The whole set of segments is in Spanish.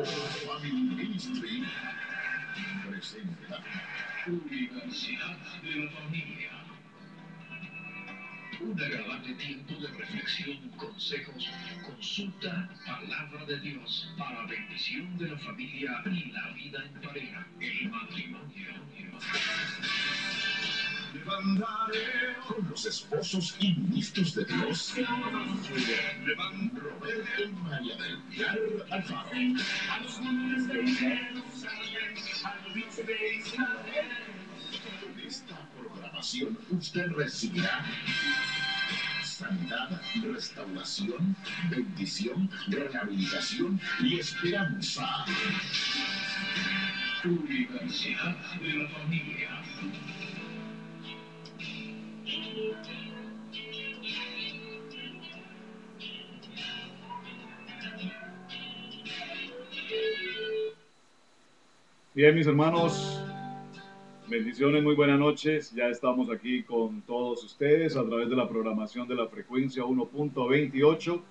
Family Ministry presenta Universidad de la Familia. Un agradable tiempo de reflexión, consejos, consulta, palabra de Dios para bendición de la familia y la vida en pareja, el matrimonio. Levantaré con los esposos y ministros de Dios. Roberto y María del Pilar Alfaro. A los montes de Jerusalén, al dicho de Israel. En esta programación usted recibirá sanidad, restauración, bendición, rehabilitación y esperanza. Universidad de la Familia. Bien, mis hermanos, bendiciones, muy buenas noches. Ya estamos aquí con todos ustedes a través de la programación de la frecuencia 1.28,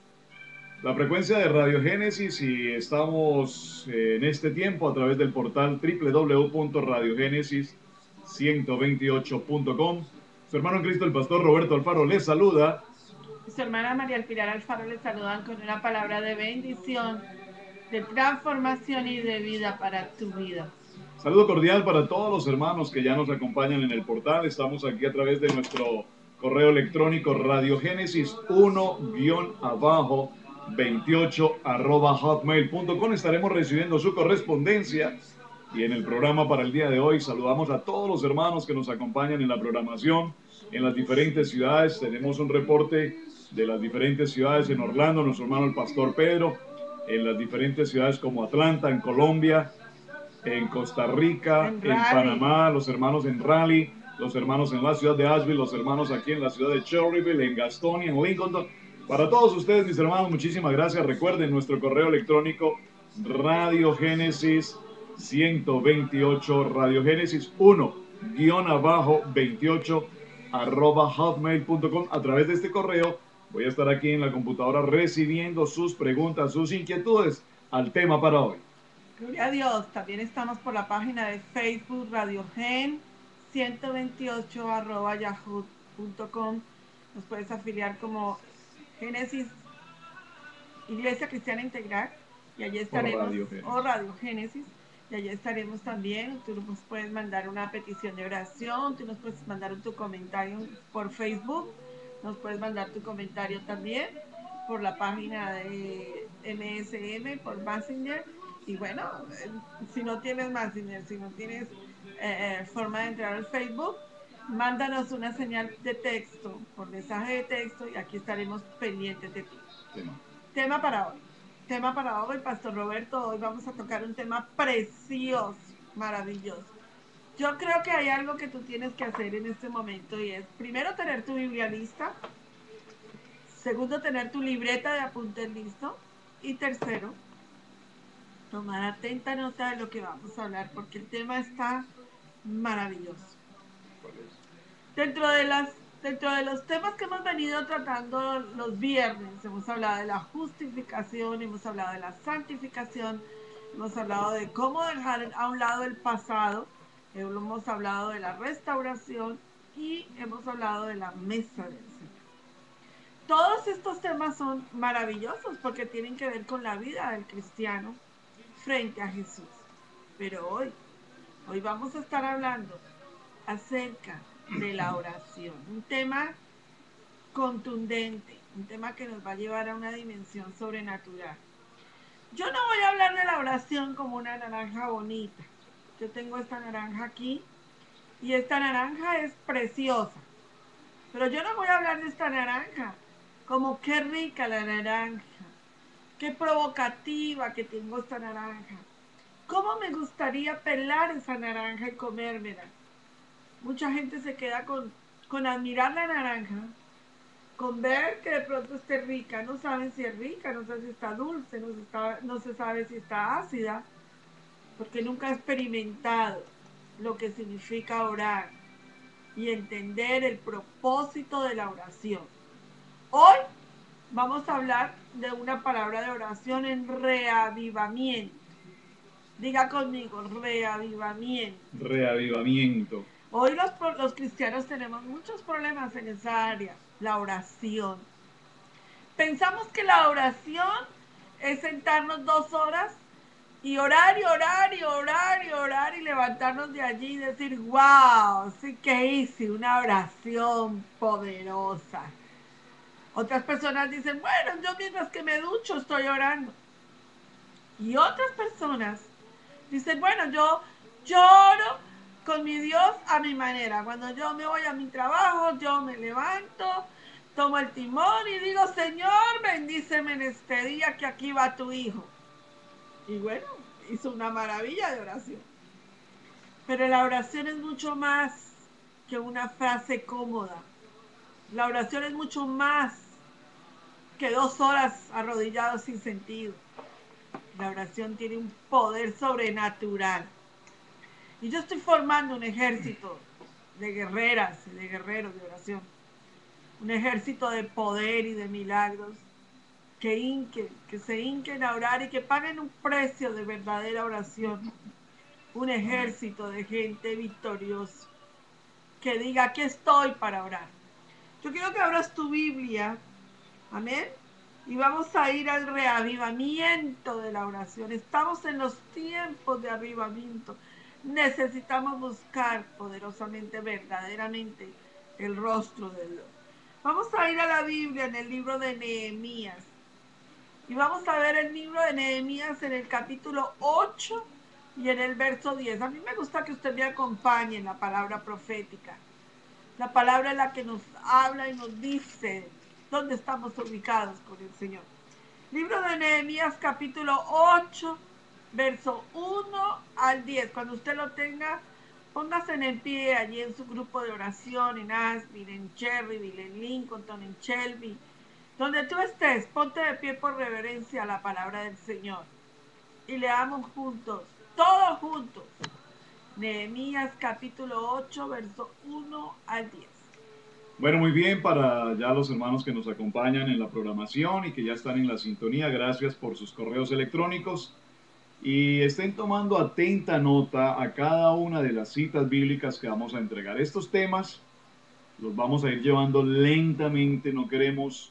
la frecuencia de Radio Génesis, y estamos en este tiempo a través del portal www.radiogenesis128.com. Su hermano en Cristo, el pastor Roberto Alfaro, les saluda. Su hermana María del Pilar Alfaro les saludan con una palabra de bendición, de transformación y de vida para tu vida. Saludo cordial para todos los hermanos que ya nos acompañan en el portal. Estamos aquí a través de nuestro correo electrónico radiogenesis1-28@hotmail.com. Estaremos recibiendo su correspondencia. Y en el programa para el día de hoy saludamos a todos los hermanos que nos acompañan en la programación en las diferentes ciudades. Tenemos un reporte de las diferentes ciudades en Orlando, nuestro hermano el pastor Pedro, en las diferentes ciudades como Atlanta, en Colombia, en Costa Rica, en Panamá, los hermanos en Raleigh, los hermanos en la ciudad de Asheville, los hermanos aquí en la ciudad de Cherryville, en Gastonia, en Lincoln. Para todos ustedes, mis hermanos, muchísimas gracias. Recuerden nuestro correo electrónico radiogenesis128, radiogenesis1-28@hotmail.com. A través de este correo voy a estar aquí en la computadora recibiendo sus preguntas, sus inquietudes al tema para hoy. Gloria a Dios. También estamos por la página de Facebook radiogen128@yahoo.com. Nos puedes afiliar como Génesis Iglesia Cristiana Integral y allí estaremos, o Radio Génesis, y allí estaremos también. Tú nos puedes mandar una petición de oración, tú nos puedes mandar tu comentario por Facebook, nos puedes mandar tu comentario también por la página de MSM, por Messenger. Y bueno, si no tienes Messenger, si no tienes forma de entrar al Facebook, mándanos una señal de texto, por mensaje de texto, y aquí estaremos pendientes de ti. Tema para hoy, Pastor Roberto. Hoy vamos a tocar un tema precioso, maravilloso. Yo creo que hay algo que tú tienes que hacer en este momento, y es, primero, tener tu Biblia lista. Segundo, tener tu libreta de apuntes listo. Y tercero, tomar atenta nota de lo que vamos a hablar, porque el tema está maravilloso. Dentro de los temas que hemos venido tratando los viernes, hemos hablado de la justificación, hemos hablado de la santificación, hemos hablado de cómo dejar a un lado el pasado, hemos hablado de la restauración y hemos hablado de la mesa del Señor. Todos estos temas son maravillosos porque tienen que ver con la vida del cristiano frente a Jesús. Pero hoy vamos a estar hablando acerca de la oración, un tema contundente, un tema que nos va a llevar a una dimensión sobrenatural. Yo no voy a hablar de la oración como una naranja bonita. Yo tengo esta naranja aquí y esta naranja es preciosa, pero yo no voy a hablar de esta naranja como qué rica la naranja, qué provocativa que tengo esta naranja, cómo me gustaría pelar esa naranja y comérmela. Mucha gente se queda con admirar la naranja, con ver que de pronto esté rica. No saben si es rica, no sé si está dulce, no se sabe si está ácida, porque nunca ha experimentado lo que significa orar y entender el propósito de la oración. Hoy vamos a hablar de una palabra de oración en reavivamiento. Diga conmigo, reavivamiento. Reavivamiento. Hoy los cristianos tenemos muchos problemas en esa área, la oración. Pensamos que la oración es sentarnos 2 horas y orar y orar y orar y orar y levantarnos de allí y decir, wow, sí que hice una oración poderosa. Otras personas dicen, bueno, yo mientras que me ducho estoy orando. Y otras personas dicen, bueno, yo oro con mi Dios a mi manera. Cuando yo me voy a mi trabajo, yo me levanto, tomo el timón y digo, Señor, bendíceme en este día que aquí va tu hijo. Y bueno, hizo una maravilla de oración. Pero la oración es mucho más que una frase cómoda. La oración es mucho más que 2 horas arrodillados sin sentido. La oración tiene un poder sobrenatural. Y yo estoy formando un ejército de guerreras y de guerreros de oración. Un ejército de poder y de milagros que se hinquen a orar y que paguen un precio de verdadera oración. Un ejército de gente victoriosa que diga, aquí estoy para orar. Yo quiero que abras tu Biblia, amén, y vamos a ir al reavivamiento de la oración. Estamos en los tiempos de avivamiento. Necesitamos buscar poderosamente, verdaderamente, el rostro de Dios. Vamos a ir a la Biblia en el libro de Nehemías. Y vamos a ver el libro de Nehemías en el capítulo 8 y en el verso 10. A mí me gusta que usted me acompañe en la palabra profética. La palabra es la que nos habla y nos dice dónde estamos ubicados con el Señor. Libro de Nehemías capítulo 8, verso 1 al 10. Cuando usted lo tenga, póngase en pie allí en su grupo de oración, en Asheville, en Cherryville, en Lincoln, en Shelby. Donde tú estés, ponte de pie por reverencia a la palabra del Señor. Y leamos juntos, todos juntos, Nehemías capítulo 8, verso 1 al 10. Bueno, muy bien, para ya los hermanos que nos acompañan en la programación y que ya están en la sintonía, gracias por sus correos electrónicos. Y estén tomando atenta nota a cada una de las citas bíblicas que vamos a entregar. Estos temas los vamos a ir llevando lentamente, no queremos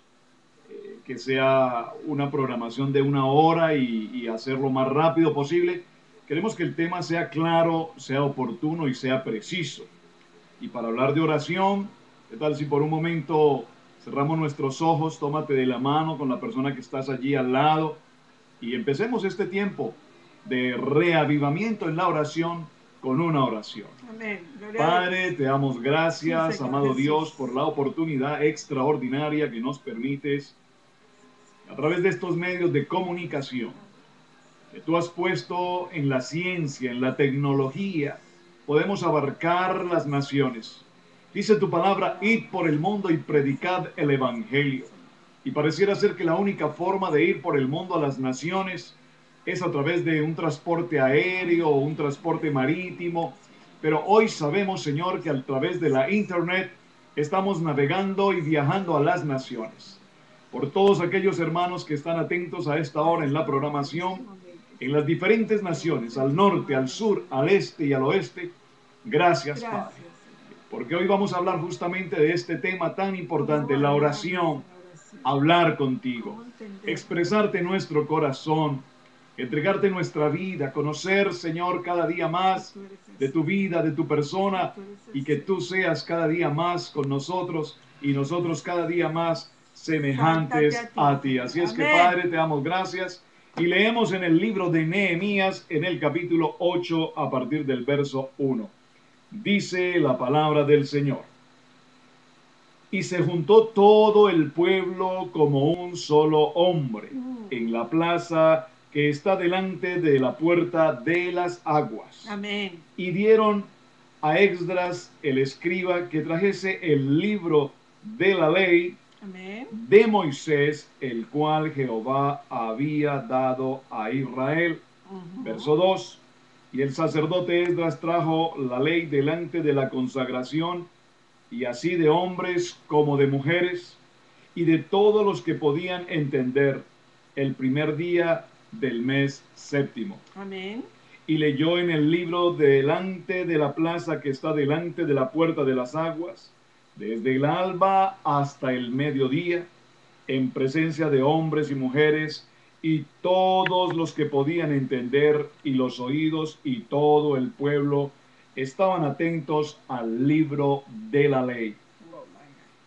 que sea una programación de 1 hora y hacerlo más rápido posible. Queremos que el tema sea claro, sea oportuno y sea preciso. Y para hablar de oración, ¿qué tal si por un momento cerramos nuestros ojos, tómate de la mano con la persona que estás allí al lado y empecemos este tiempo de reavivamiento en la oración con una oración? Amén. Padre, te damos gracias, sí, amado Jesús. Dios, por la oportunidad extraordinaria que nos permites a través de estos medios de comunicación que tú has puesto en la ciencia, en la tecnología. Podemos abarcar las naciones. Dice tu palabra, id por el mundo y predicad el evangelio. Y pareciera ser que la única forma de ir por el mundo a las naciones es a través de un transporte aéreo o un transporte marítimo. Pero hoy sabemos, Señor, que a través de la internet estamos navegando y viajando a las naciones. Por todos aquellos hermanos que están atentos a esta hora en la programación, en las diferentes naciones, al norte, al sur, al este y al oeste, gracias, Padre. Porque hoy vamos a hablar justamente de este tema tan importante, la oración, hablar contigo, expresarte nuestro corazón, entregarte nuestra vida, conocer, Señor, cada día más de tu vida, de tu persona, y que tú seas cada día más con nosotros y nosotros cada día más semejantes a ti. Así es que, Padre, te damos gracias. Y leemos en el libro de Nehemías, en el capítulo 8, a partir del verso 1. Dice la palabra del Señor. Y se juntó todo el pueblo como un solo hombre en la plaza que está delante de la puerta de las aguas. Amén. Y dieron a Esdras el escriba que trajese el libro de la ley. Amén. De Moisés, el cual Jehová había dado a Israel. Verso 2. Y el sacerdote Esdras trajo la ley delante de la consagración, y así de hombres como de mujeres, y de todos los que podían entender, el primer día del mes séptimo. Amén. y leyó en el libro delante de la plaza que está delante de la puerta de las aguas, desde el alba hasta el mediodía, en presencia de hombres y mujeres, y todos los que podían entender, y los oídos y todo el pueblo estaban atentos al libro de la ley.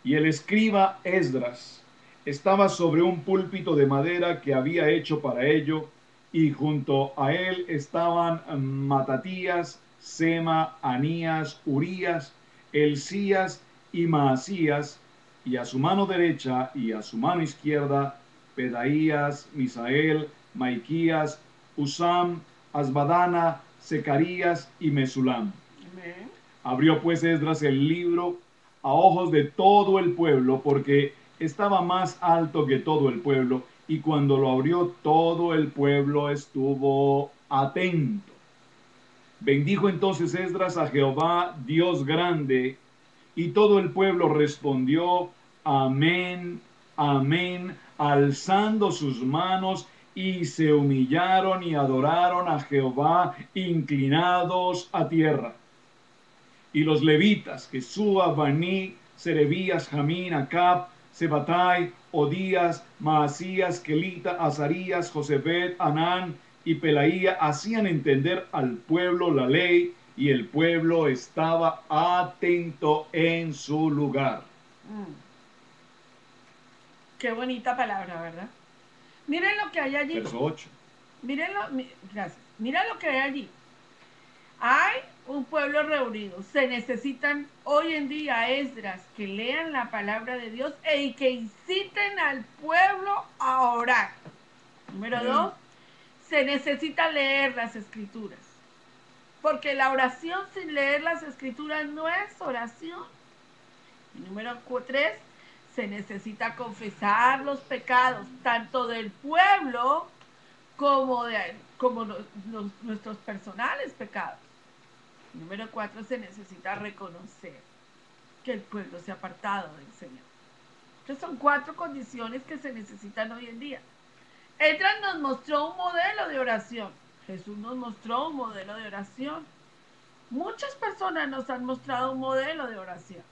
Y el escriba Esdras estaba sobre un púlpito de madera que había hecho para ello, y junto a él estaban Matatías, Sema, Anías, Urías, Elías y Maasías, y a su mano derecha y a su mano izquierda, Pedaías, Misael, Maiquías, Usam, Asbadana, Secarías y Mesulam. Amén. Abrió pues Esdras el libro a ojos de todo el pueblo, porque estaba más alto que todo el pueblo, y cuando lo abrió todo el pueblo estuvo atento. Bendijo entonces Esdras a Jehová, Dios grande, y todo el pueblo respondió, amén, amén, alzando sus manos, y se humillaron y adoraron a Jehová, inclinados a tierra. Y los levitas, Jesúa, Baní, Serebías, Jamín, Acab, Sebatai, Odías, Maasías, Kelita, Azarías, Josebet, Anán y Pelaía, hacían entender al pueblo la ley, y el pueblo estaba atento en su lugar. Qué bonita palabra, ¿verdad? Miren lo que hay allí. Verso 8. Gracias. Mira lo que hay allí. Hay un pueblo reunido. Se necesitan hoy en día Esdras que lean la palabra de Dios y que inciten al pueblo a orar. Número 2, se necesita leer las escrituras. Porque la oración sin leer las escrituras no es oración. Y número 3, se necesita confesar los pecados, tanto del pueblo como nuestros personales pecados. Número 4, se necesita reconocer que el pueblo se ha apartado del Señor. Estas son 4 condiciones que se necesitan hoy en día. Esdras nos mostró un modelo de oración. Jesús nos mostró un modelo de oración. Muchas personas nos han mostrado un modelo de oración.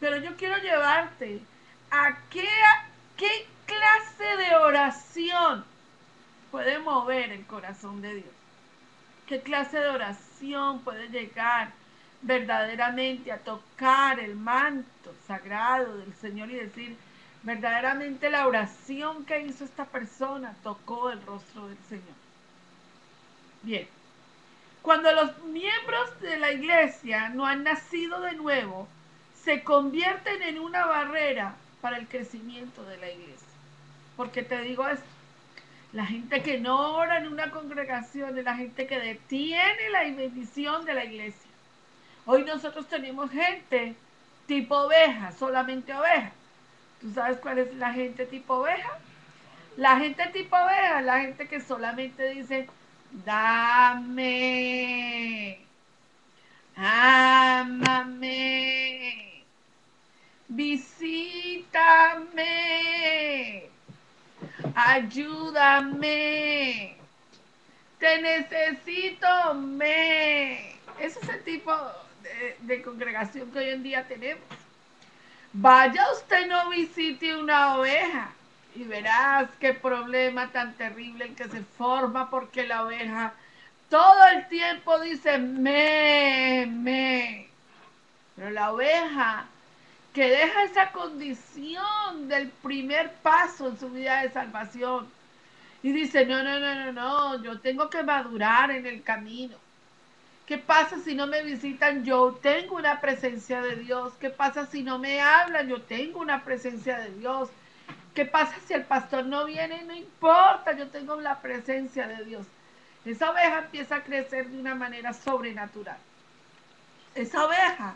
Pero yo quiero llevarte a qué clase de oración puede mover el corazón de Dios. ¿Qué clase de oración puede llegar verdaderamente a tocar el manto sagrado del Señor y decir, verdaderamente la oración que hizo esta persona tocó el rostro del Señor? Bien, cuando los miembros de la iglesia no han nacido de nuevo, se convierten en una barrera para el crecimiento de la iglesia. Porque te digo esto, la gente que no ora en una congregación es la gente que detiene la bendición de la iglesia. Hoy nosotros tenemos gente tipo oveja, solamente oveja. ¿Tú sabes cuál es la gente tipo oveja? La gente tipo oveja es la gente que solamente dice, dame, ámame, visítame, ayúdame, te necesito, Ese es el tipo de congregación que hoy en día tenemos. Vaya usted, no visite una oveja y verás qué problema tan terrible el que se forma, porque la oveja todo el tiempo dice me. Pero la oveja que deja esa condición del primer paso en su vida de salvación y dice, no, yo tengo que madurar en el camino. ¿Qué pasa si no me visitan? Yo tengo una presencia de Dios. ¿Qué pasa si no me hablan? Yo tengo una presencia de Dios. ¿Qué pasa si el pastor no viene? No importa, yo tengo la presencia de Dios. Esa oveja empieza a crecer de una manera sobrenatural. Esa oveja,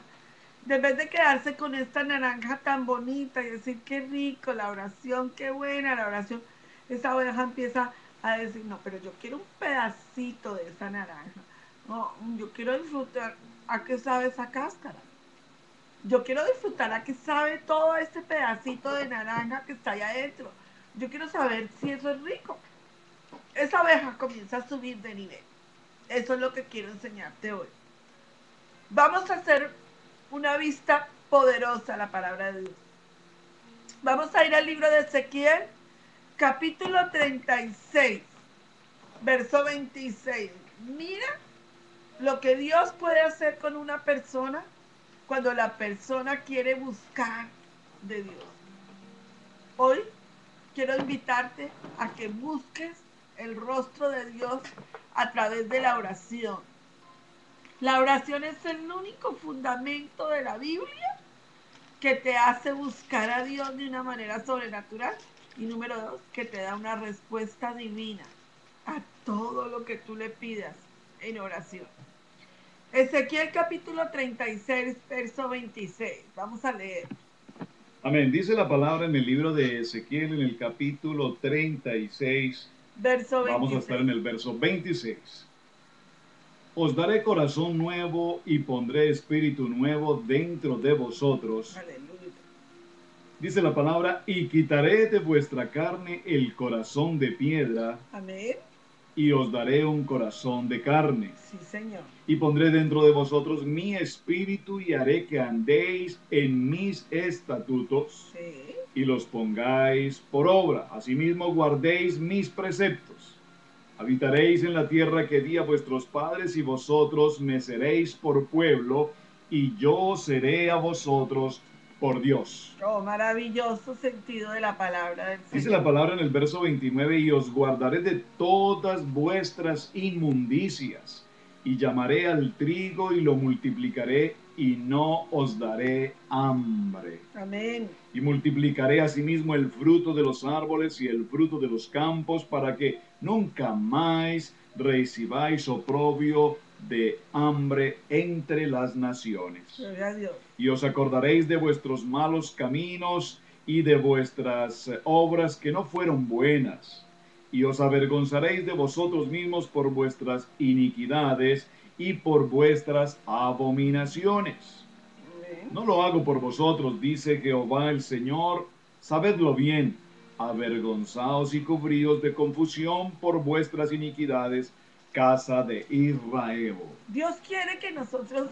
en vez de quedarse con esta naranja tan bonita y decir qué rico la oración, qué buena la oración, esa oveja empieza a decir, no, pero yo quiero un pedacito de esa naranja. No, yo quiero disfrutar a qué sabe esa cáscara. Yo quiero disfrutar a qué sabe todo ese pedacito de naranja que está ahí adentro. Yo quiero saber si eso es rico. Esa oveja comienza a subir de nivel. Eso es lo que quiero enseñarte hoy. Vamos a hacer una vista poderosa a la palabra de Dios. Vamos a ir al libro de Ezequiel, capítulo 36, verso 26. Mira lo que Dios puede hacer con una persona cuando la persona quiere buscar de Dios. Hoy quiero invitarte a que busques el rostro de Dios a través de la oración. La oración es el único fundamento de la Biblia que te hace buscar a Dios de una manera sobrenatural. Y número 2, que te da una respuesta divina a todo lo que tú le pidas en oración. Ezequiel capítulo 36, verso 26. Vamos a leer. Amén. Dice la palabra en el libro de Ezequiel, en el capítulo 36. Verso 26. Vamos a estar en el verso 26. Os daré corazón nuevo y pondré espíritu nuevo dentro de vosotros. Aleluya. Dice la palabra, y quitaré de vuestra carne el corazón de piedra. Amén. Y os daré un corazón de carne. Sí, Señor. Y pondré dentro de vosotros mi espíritu y haré que andéis en mis estatutos. Sí. Y los pongáis por obra. Asimismo guardéis mis preceptos. Habitaréis en la tierra que di a vuestros padres y vosotros me seréis por pueblo y yo seré a vosotros por Dios. Oh, maravilloso sentido de la palabra del Señor. Dice la palabra en el verso 29, y os guardaré de todas vuestras inmundicias, y llamaré al trigo y lo multiplicaré, y no os daré hambre. Amén. Y multiplicaré asimismo el fruto de los árboles y el fruto de los campos, para que nunca más recibáis oprobio de hambre entre las naciones. Gloria a Dios. Y os acordaréis de vuestros malos caminos y de vuestras obras que no fueron buenas. Y os avergonzaréis de vosotros mismos por vuestras iniquidades y por vuestras abominaciones. No lo hago por vosotros, dice Jehová el Señor, sabedlo bien, avergonzaos y cubríos de confusión por vuestras iniquidades, casa de Israel. Dios quiere que nosotros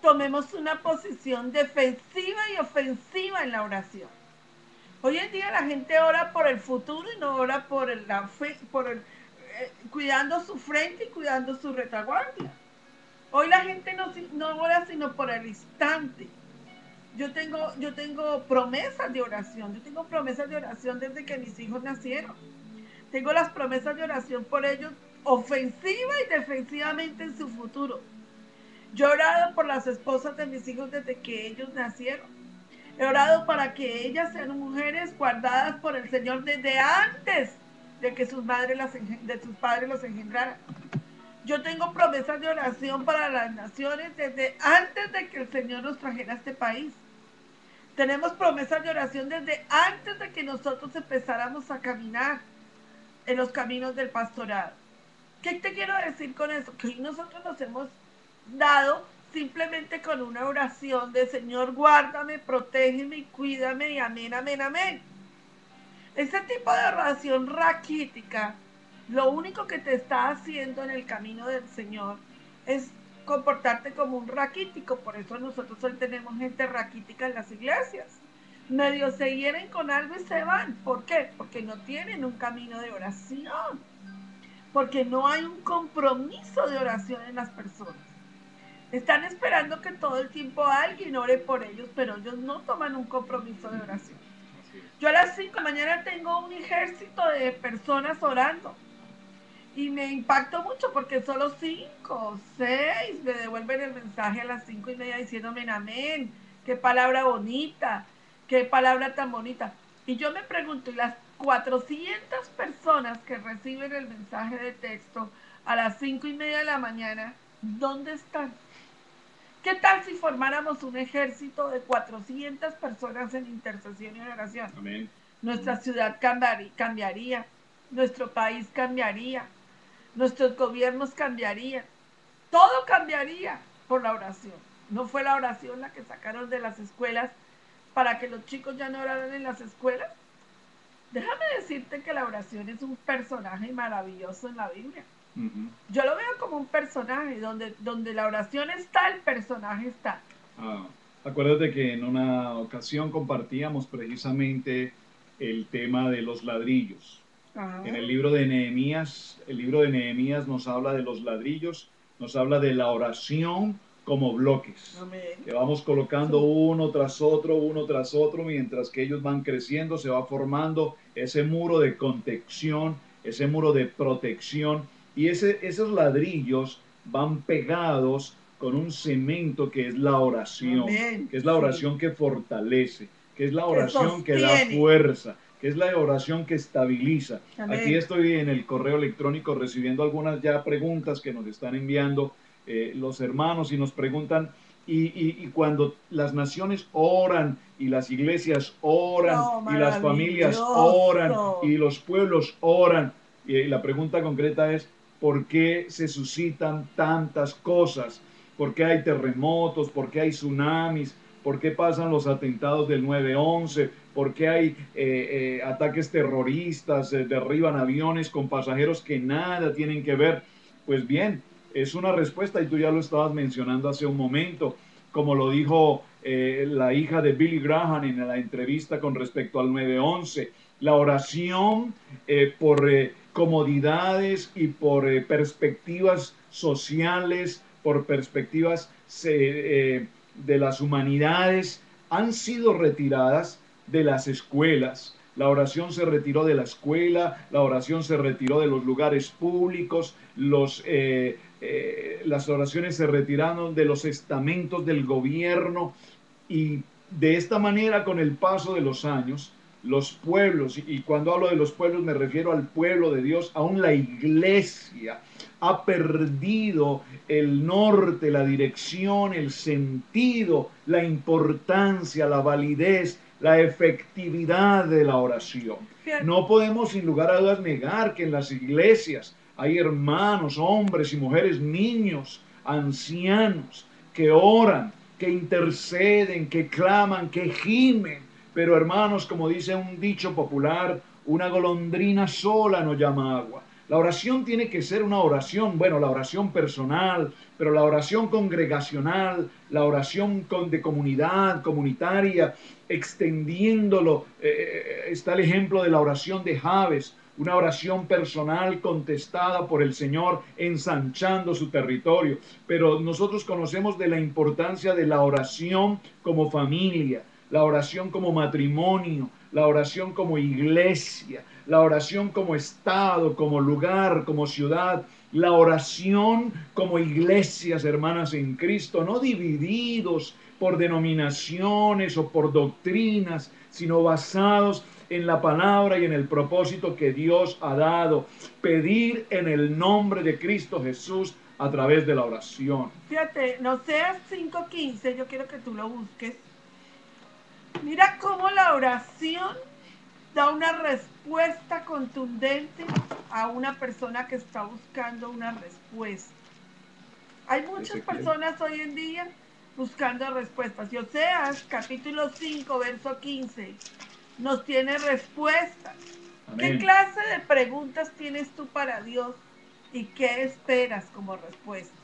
tomemos una posición defensiva y ofensiva en la oración. Hoy en día la gente ora por el futuro y no ora por cuidando su frente y cuidando su retaguardia. Hoy la gente no ora sino por el instante. Yo tengo promesas de oración. Yo tengo promesas de oración desde que mis hijos nacieron. Tengo las promesas de oración por ellos ofensiva y defensivamente en su futuro. Yo he orado por las esposas de mis hijos desde que ellos nacieron. He orado para que ellas sean mujeres guardadas por el Señor desde antes de que sus padres los engendraran. Yo tengo promesas de oración para las naciones desde antes de que el Señor nos trajera a este país. Tenemos promesas de oración desde antes de que nosotros empezáramos a caminar en los caminos del pastorado. ¿Qué te quiero decir con eso? Que hoy nosotros nos hemos dado simplemente con una oración de Señor, guárdame, protégeme y cuídame y amén, amén, amén. Ese tipo de oración raquítica, lo único que te está haciendo en el camino del Señor es comportarte como un raquítico. Por eso nosotros hoy tenemos gente raquítica en las iglesias. Medio se hieren con algo y se van. ¿Por qué? Porque no tienen un camino de oración. Porque no hay un compromiso de oración en las personas. Están esperando que todo el tiempo alguien ore por ellos, pero ellos no toman un compromiso de oración. Yo a las 5 de la mañana tengo un ejército de personas orando. Y me impactó mucho porque solo 5 o 6 me devuelven el mensaje a las 5:30 diciéndome amén. Qué palabra bonita, qué palabra tan bonita. Y yo me pregunto, ¿y las 400 personas que reciben el mensaje de texto a las 5:30 de la mañana, dónde están? ¿Qué tal si formáramos un ejército de 400 personas en intercesión y oración? Amén. Nuestra ciudad cambiaría, nuestro país cambiaría, nuestros gobiernos cambiarían, todo cambiaría por la oración. ¿No fue la oración la que sacaron de las escuelas para que los chicos ya no oraran en las escuelas? Déjame decirte que la oración es un personaje maravilloso en la Biblia. Yo lo veo como un personaje, donde la oración está, el personaje está. Acuérdate que en una ocasión compartíamos precisamente el tema de los ladrillos. En el libro de Nehemías nos habla de los ladrillos, nos habla de la oración como bloques. Amén. Que vamos colocando uno tras otro, mientras que ellos van creciendo, se va formando ese muro de contención, ese muro de protección, y esos ladrillos van pegados con un cemento que es la oración, Amén. que es la oración que fortalece, que es la oración que da sostiene. fuerza, que es la oración que estabiliza. Amén. Aquí estoy en el correo electrónico recibiendo algunas ya preguntas que nos están enviando los hermanos y nos preguntan, y cuando las naciones oran y las iglesias oran y las familias oran y los pueblos oran, y la pregunta concreta es, ¿por qué se suscitan tantas cosas? ¿Por qué hay terremotos? ¿Por qué hay tsunamis? ¿Por qué pasan los atentados del 9/11? ¿Por qué hay ataques terroristas? Derriban aviones con pasajeros que nada tienen que ver. Pues bien, es una respuesta y tú ya lo estabas mencionando hace un momento, como lo dijo la hija de Billy Graham en la entrevista con respecto al 9/11. La oración por comodidades y por perspectivas sociales, por perspectivas de las humanidades, han sido retiradas de las escuelas. La oración se retiró de la escuela, la oración se retiró de los lugares públicos, las oraciones se retiraron de los estamentos del gobierno, y de esta manera, con el paso de los años, los pueblos, y cuando hablo de los pueblos me refiero al pueblo de Dios, aún la iglesia ha perdido el norte, la dirección, el sentido, la importancia, la validez, la efectividad de la oración. No podemos sin lugar a dudas negar que en las iglesias hay hermanos, hombres y mujeres, niños, ancianos, que oran, que interceden, que claman, que gimen. Pero hermanos, como dice un dicho popular, una golondrina sola no llama agua. La oración tiene que ser una oración, bueno, la oración personal, pero la oración congregacional, la oración de comunidad, comunitaria, extendiéndolo. Está el ejemplo de la oración de Jabes, una oración personal contestada por el Señor, ensanchando su territorio. Pero nosotros conocemos de la importancia de la oración como familia, la oración como matrimonio, la oración como iglesia, la oración como estado, como lugar, como ciudad, la oración como iglesias, hermanas en Cristo, no divididos por denominaciones o por doctrinas, sino basados en la palabra y en el propósito que Dios ha dado. Pedir en el nombre de Cristo Jesús a través de la oración. Fíjate, en Oseas 5:15, yo quiero que tú lo busques. Mira cómo la oración da una respuesta contundente a una persona que está buscando una respuesta. Hay muchas personas hoy en día buscando respuestas. Y Oseas, capítulo 5, verso 15, nos tiene respuestas. Amén. ¿Qué clase de preguntas tienes tú para Dios y qué esperas como respuesta?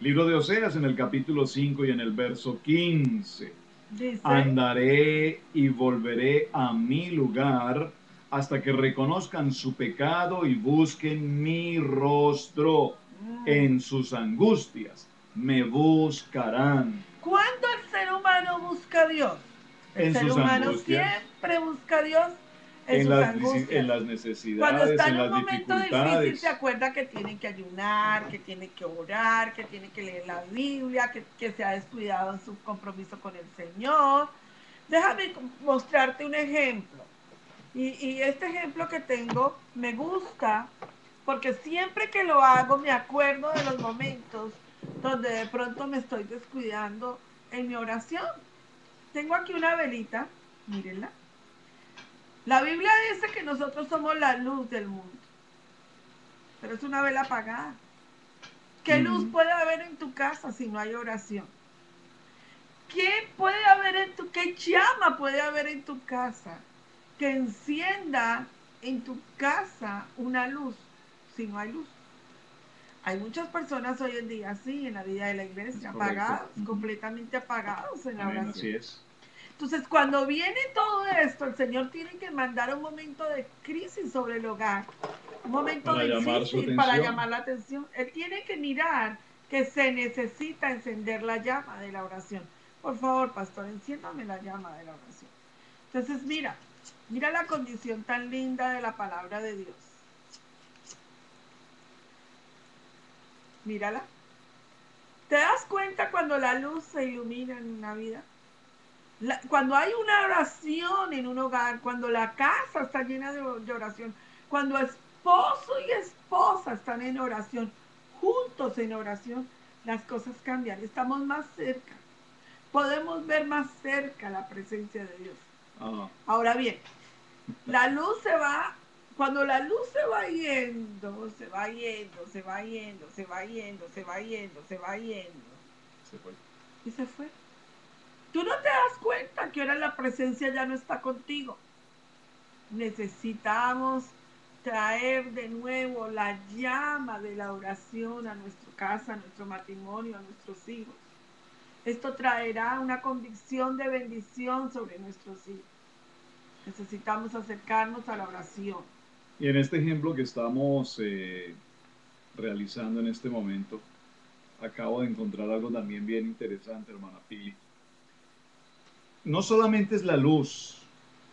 Libro de Oseas, en el capítulo 5 y en el verso 15. Dice: andaré y volveré a mi lugar hasta que reconozcan su pecado y busquen mi rostro. En sus angustias me buscarán. ¿Cuándo el ser humano busca a Dios? El ser humano siempre busca a Dios en sus angustias, en las necesidades, cuando está en las un momento dificultades. difícil, se acuerda que tiene que ayunar, que tiene que orar, que tiene que leer la Biblia, que se ha descuidado en su compromiso con el Señor. Déjame mostrarte un ejemplo. Y este ejemplo que tengo me gusta porque siempre que lo hago me acuerdo de los momentos donde de pronto me estoy descuidando en mi oración. Tengo aquí una velita, mírenla. La Biblia dice que nosotros somos la luz del mundo, pero es una vela apagada. ¿Qué luz puede haber en tu casa si no hay oración? ¿Qué llama puede haber en tu casa que encienda en tu casa una luz si no hay luz? Hay muchas personas hoy en día, sí, en la vida de la iglesia, apagados, completamente apagados en la oración. Así es. Entonces, cuando viene todo esto, el Señor tiene que mandar un momento de crisis sobre el hogar, un momento difícil para llamar la atención. Él tiene que mirar que se necesita encender la llama de la oración. Por favor, pastor, enciéndame la llama de la oración. Entonces, mira la condición tan linda de la palabra de Dios. Mírala. ¿Te das cuenta cuando la luz se ilumina en una vida? Cuando hay una oración en un hogar, cuando la casa está llena de oración, cuando esposo y esposa están en oración, juntos en oración, las cosas cambian. Estamos más cerca. Podemos ver más cerca la presencia de Dios. Ahora bien, la luz se va. Cuando la luz se va yendo, se va yendo, se va yendo, se va yendo, se va yendo, se va yendo. Se fue. Y se fue. Tú no te das cuenta que ahora la presencia ya no está contigo. Necesitamos traer de nuevo la llama de la oración a nuestra casa, a nuestro matrimonio, a nuestros hijos. Esto traerá una convicción de bendición sobre nuestros hijos. Necesitamos acercarnos a la oración. Y en este ejemplo que estamos realizando en este momento, acabo de encontrar algo también bien interesante, hermana Pili. No solamente es la luz,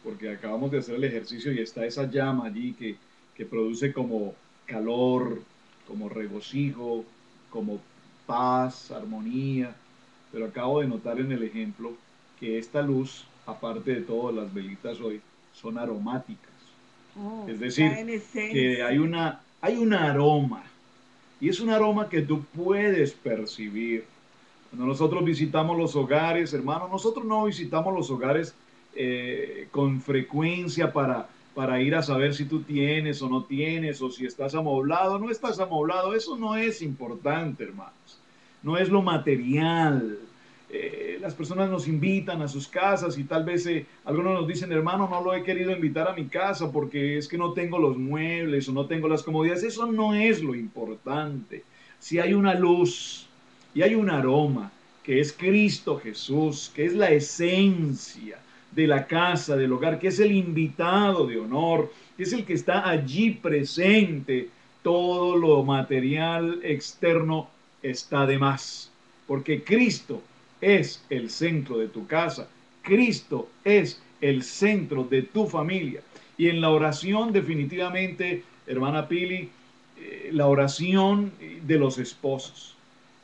porque acabamos de hacer el ejercicio y está esa llama allí que produce como calor, como regocijo, como paz, armonía, pero acabo de notar en el ejemplo que esta luz, aparte de todas las velitas hoy, son aromáticas. Es decir, que hay un aroma, y es un aroma que tú puedes percibir. Cuando nosotros visitamos los hogares, hermano, nosotros no visitamos los hogares con frecuencia para ir a saber si tú tienes o no tienes, o si estás amoblado o no estás amoblado. Eso no es importante, hermanos. No es lo material. Las personas nos invitan a sus casas y tal vez algunos nos dicen, hermano, no lo he querido invitar a mi casa porque es que no tengo los muebles o no tengo las comodidades. Eso no es lo importante. Si hay una luz y hay un aroma que es Cristo Jesús, que es la esencia de la casa, del hogar, que es el invitado de honor, que es el que está allí presente, todo lo material externo está de más, porque Cristo es el centro de tu casa, Cristo es el centro de tu familia. Y en la oración definitivamente, hermana Pili, la oración de los esposos,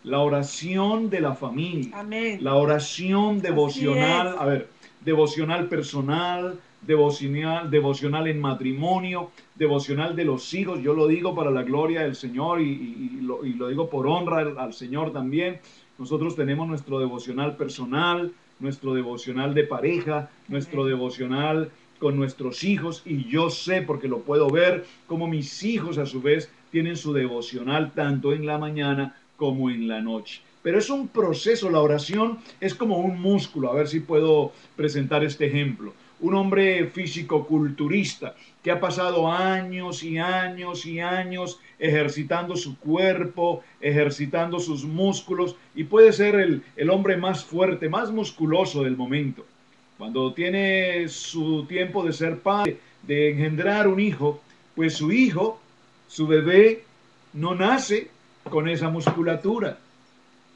la oración de la familia, amén, la oración devocional, devocional personal, devocional en matrimonio, devocional de los hijos. Yo lo digo para la gloria del Señor y lo digo por honra al Señor también. Nosotros tenemos nuestro devocional personal, nuestro devocional de pareja, nuestro devocional con nuestros hijos, y yo sé, porque lo puedo ver, como mis hijos a su vez tienen su devocional tanto en la mañana como en la noche. Pero es un proceso, la oración es como un músculo. A ver si puedo presentar este ejemplo. Un hombre físico-culturista que ha pasado años y años y años ejercitando su cuerpo, ejercitando sus músculos, y puede ser el hombre más fuerte, más musculoso del momento. Cuando tiene su tiempo de ser padre, de engendrar un hijo, pues su hijo, su bebé, no nace con esa musculatura.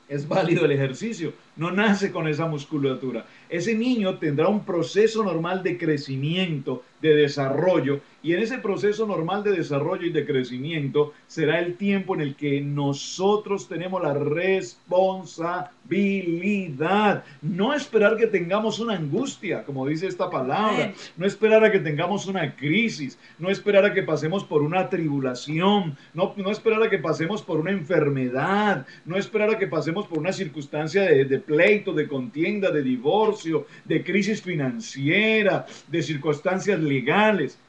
Es válido el ejercicio, no nace con esa musculatura. Ese niño tendrá un proceso normal de crecimiento, de desarrollo, y en ese proceso normal de desarrollo y de crecimiento será el tiempo en el que nosotros tenemos la responsabilidad. No esperar que tengamos una angustia, como dice esta palabra, no esperar a que tengamos una crisis, no esperar a que pasemos por una tribulación, no esperar a que pasemos por una enfermedad, no esperar a que pasemos por una circunstancia de pleito, de contienda, de divorcio, de crisis financiera, de circunstancias legales.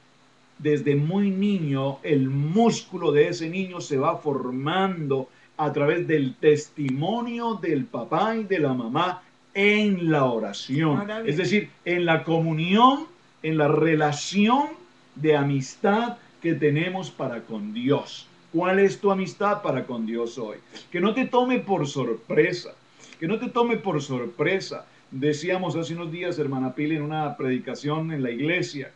Desde muy niño, el músculo de ese niño se va formando a través del testimonio del papá y de la mamá en la oración. Es decir, en la comunión, en la relación de amistad que tenemos para con Dios. ¿Cuál es tu amistad para con Dios hoy? Que no te tome por sorpresa, que no te tome por sorpresa. Decíamos hace unos días, hermana Pili, en una predicación en la iglesia,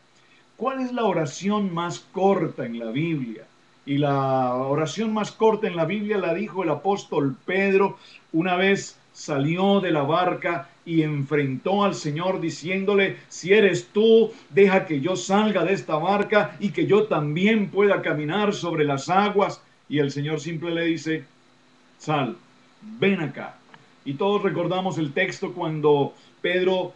¿cuál es la oración más corta en la Biblia? Y la oración más corta en la Biblia la dijo el apóstol Pedro una vez salió de la barca y enfrentó al Señor diciéndole, si eres tú, deja que yo salga de esta barca y que yo también pueda caminar sobre las aguas. Y el Señor simple le dice, sal, ven acá. Y todos recordamos el texto cuando Pedro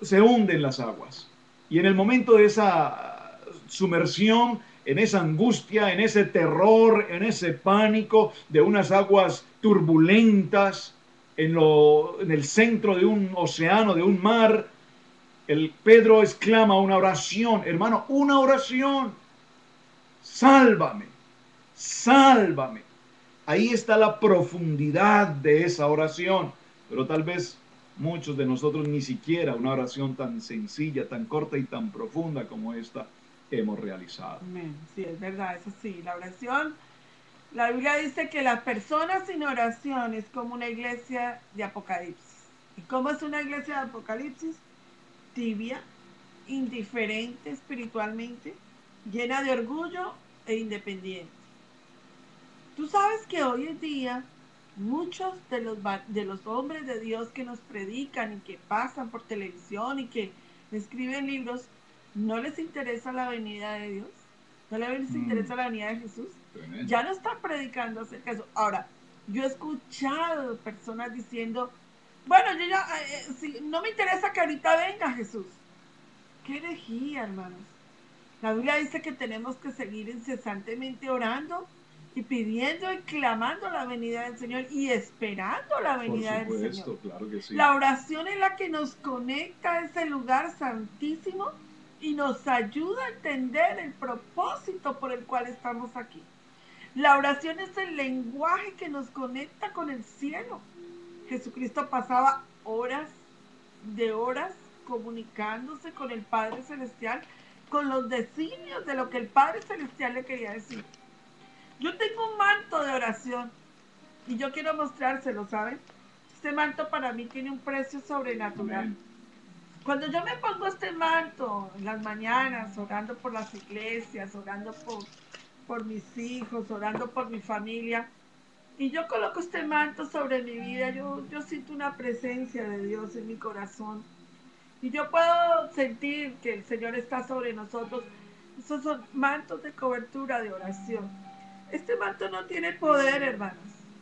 se hunde en las aguas. Y en el momento de esa sumersión, en esa angustia, en ese terror, en ese pánico de unas aguas turbulentas, en el centro de un océano, de un mar, el Pedro exclama una oración, hermano, una oración, sálvame, sálvame. Ahí está la profundidad de esa oración, pero tal vez muchos de nosotros ni siquiera una oración tan sencilla, tan corta y tan profunda como esta hemos realizado. Amén. Sí, es verdad, eso sí, la oración, la Biblia dice que la persona sin oración es como una iglesia de Apocalipsis. ¿Y cómo es una iglesia de Apocalipsis? Tibia, indiferente espiritualmente, llena de orgullo e independiente. Tú sabes que hoy en día muchos de los hombres de Dios que nos predican y que pasan por televisión y que escriben libros, no les interesa la venida de Dios, no les interesa la venida de Jesús. Ya no están predicando acerca de eso. Ahora, yo he escuchado personas diciendo, bueno, yo ya, si, no me interesa que ahorita venga Jesús. ¡Qué herejía, hermanos! La Biblia dice que tenemos que seguir incesantemente orando y pidiendo y clamando la venida del Señor y esperando la venida del Señor. Claro que sí. La oración es la que nos conecta a ese lugar santísimo y nos ayuda a entender el propósito por el cual estamos aquí. La oración es el lenguaje que nos conecta con el cielo. Jesucristo pasaba horas de horas comunicándose con el Padre Celestial, con los designios de lo que el Padre Celestial le quería decir. Yo tengo un manto de oración y yo quiero mostrárselo, ¿saben? Este manto para mí tiene un precio sobrenatural. Amén. Cuando yo me pongo este manto en las mañanas, orando por las iglesias, orando por mis hijos, orando por mi familia, y yo coloco este manto sobre mi vida, yo siento una presencia de Dios en mi corazón. Y yo puedo sentir que el Señor está sobre nosotros. Esos son mantos de cobertura de oración. Este manto no tiene poder, hermanos.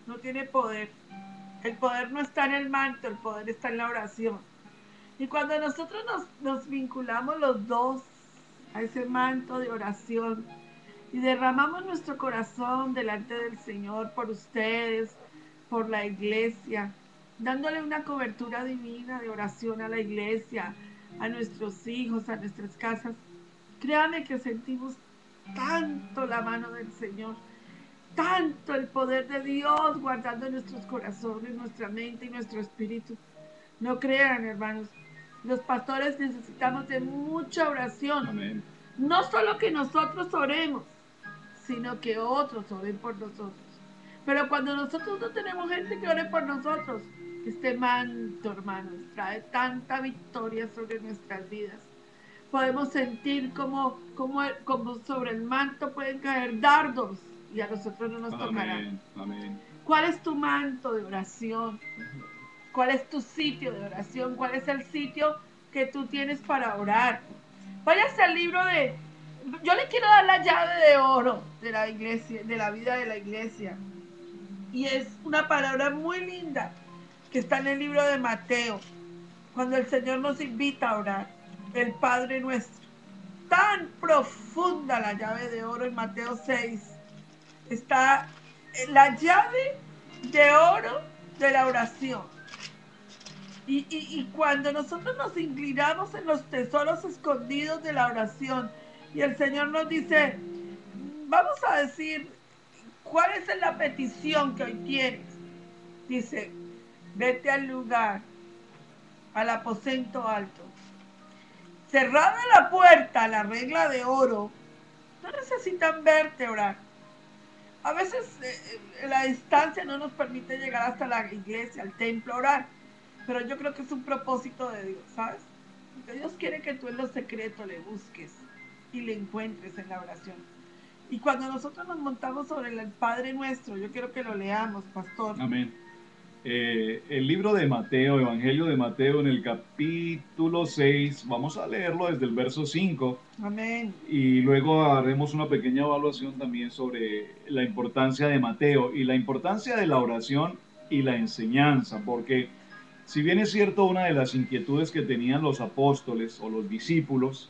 No tiene poder. El poder no está en el manto, el poder está en la oración. Y cuando nosotros nos vinculamos los dos a ese manto de oración y derramamos nuestro corazón delante del Señor por ustedes, por la iglesia, dándole una cobertura divina de oración a la iglesia, a nuestros hijos, a nuestras casas, créanme que sentimos tanto la mano del Señor, tanto el poder de Dios guardando nuestros corazones, nuestra mente y nuestro espíritu. No crean, hermanos, los pastores necesitamos de mucha oración. Amén. No solo que nosotros oremos, sino que otros oren por nosotros. Pero cuando nosotros no tenemos gente que ore por nosotros, este manto, hermanos, trae tanta victoria sobre nuestras vidas. Podemos sentir como sobre el manto pueden caer dardos y a nosotros no nos tocarán. Amén. ¿Cuál es tu manto de oración? ¿Cuál es tu sitio de oración? ¿Cuál es el sitio que tú tienes para orar? Váyase al libro de... Yo le quiero dar la llave de oro de la iglesia, de la vida de la iglesia. Y es una palabra muy linda que está en el libro de Mateo, cuando el Señor nos invita a orar, el Padre Nuestro. Tan profunda la llave de oro en Mateo 6. Está la llave de oro de la oración. Y cuando nosotros nos inclinamos en los tesoros escondidos de la oración, y el Señor nos dice, vamos a decir, ¿cuál es la petición que hoy tienes? Dice, vete al lugar, al aposento alto. Cerrada la puerta, la regla de oro, no necesitan verte orar. A veces la distancia no nos permite llegar hasta la iglesia, al templo, a orar, pero yo creo que es un propósito de Dios, ¿sabes? Porque Dios quiere que tú en lo secreto le busques y le encuentres en la oración. Y cuando nosotros nos montamos sobre el Padre Nuestro, yo quiero que lo leamos, pastor. Amén. El libro de Mateo, Evangelio de Mateo, en el capítulo 6, vamos a leerlo desde el verso 5. Amén. Y luego haremos una pequeña evaluación también sobre la importancia de Mateo y la importancia de la oración y la enseñanza, porque si bien es cierto, una de las inquietudes que tenían los apóstoles o los discípulos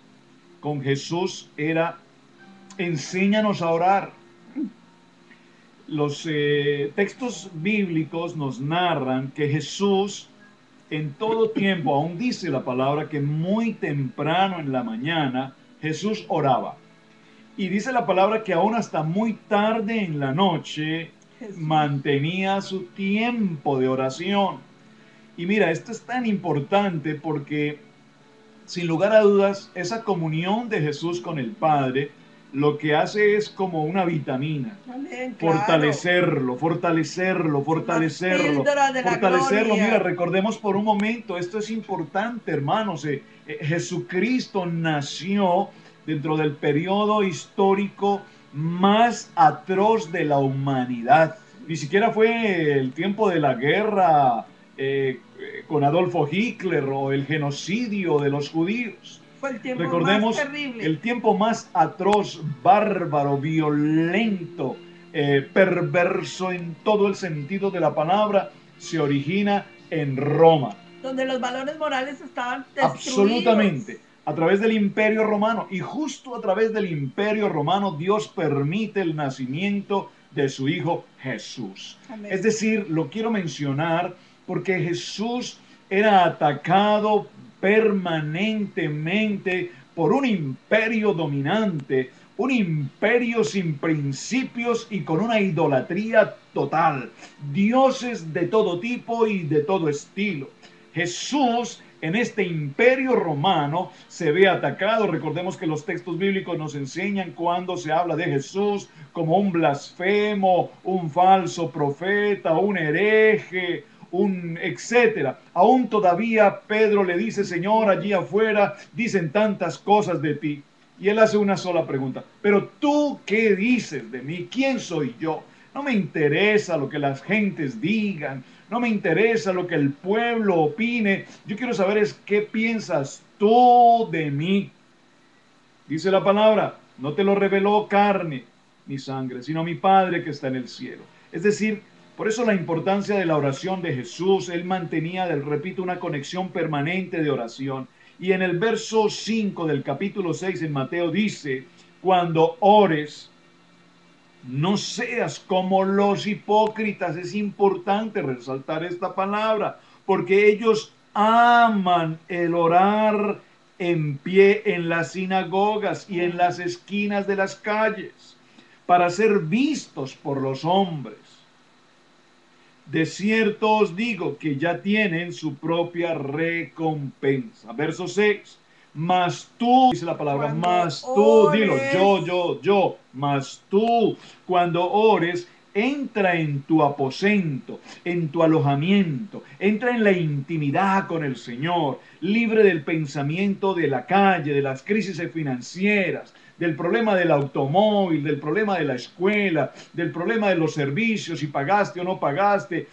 con Jesús era: enséñanos a orar. Los textos bíblicos nos narran que Jesús en todo tiempo, aún dice la palabra que muy temprano en la mañana Jesús oraba. Y dice la palabra que aún hasta muy tarde en la noche mantenía su tiempo de oración. Y mira, esto es tan importante porque sin lugar a dudas esa comunión de Jesús con el Padre lo que hace es como una vitamina. Amén, claro. Fortalecerlo. Mira, recordemos por un momento, esto es importante, hermanos. Jesucristo nació dentro del periodo histórico más atroz de la humanidad. Ni siquiera fue el tiempo de la guerra con Adolfo Hitler o el genocidio de los judíos. Fue el tiempo Recordemos, más terrible. El tiempo más atroz, bárbaro, violento, perverso en todo el sentido de la palabra, se origina en Roma. Donde los valores morales estaban destruidos. Absolutamente. A través del Imperio Romano. Y justo a través del Imperio Romano Dios permite el nacimiento de su Hijo Jesús. Amén. Es decir, lo quiero mencionar porque Jesús era atacado permanentemente por un imperio dominante, un imperio sin principios y con una idolatría total, dioses de todo tipo y de todo estilo. Jesús en este imperio romano se ve atacado. Recordemos que los textos bíblicos nos enseñan cuando se habla de Jesús como un blasfemo, un falso profeta, un hereje, etcétera. Aún todavía Pedro le dice: Señor, allí afuera dicen tantas cosas de ti. Y él hace una sola pregunta: pero tú, ¿qué dices de mí? ¿Quién soy yo? No me interesa lo que las gentes digan, no me interesa lo que el pueblo opine. Yo quiero saber es qué piensas tú de mí. Dice la palabra: no te lo reveló carne ni sangre, sino mi Padre que está en el cielo. Es decir, por eso la importancia de la oración de Jesús. Él mantenía, repito, una conexión permanente de oración. Y en el verso 5 del capítulo 6 en Mateo dice: cuando ores, no seas como los hipócritas. Es importante resaltar esta palabra, porque ellos aman el orar en pie en las sinagogas y en las esquinas de las calles, para ser vistos por los hombres. De cierto os digo que ya tienen su propia recompensa. Verso 6. Mas tú, dice la palabra, cuando mas tú, ores, dilo, yo, mas tú, cuando ores, entra en tu aposento, en tu alojamiento, entra en la intimidad con el Señor, libre del pensamiento de la calle, de las crisis financieras, del problema del automóvil, del problema de la escuela, del problema de los servicios, si pagaste o no pagaste.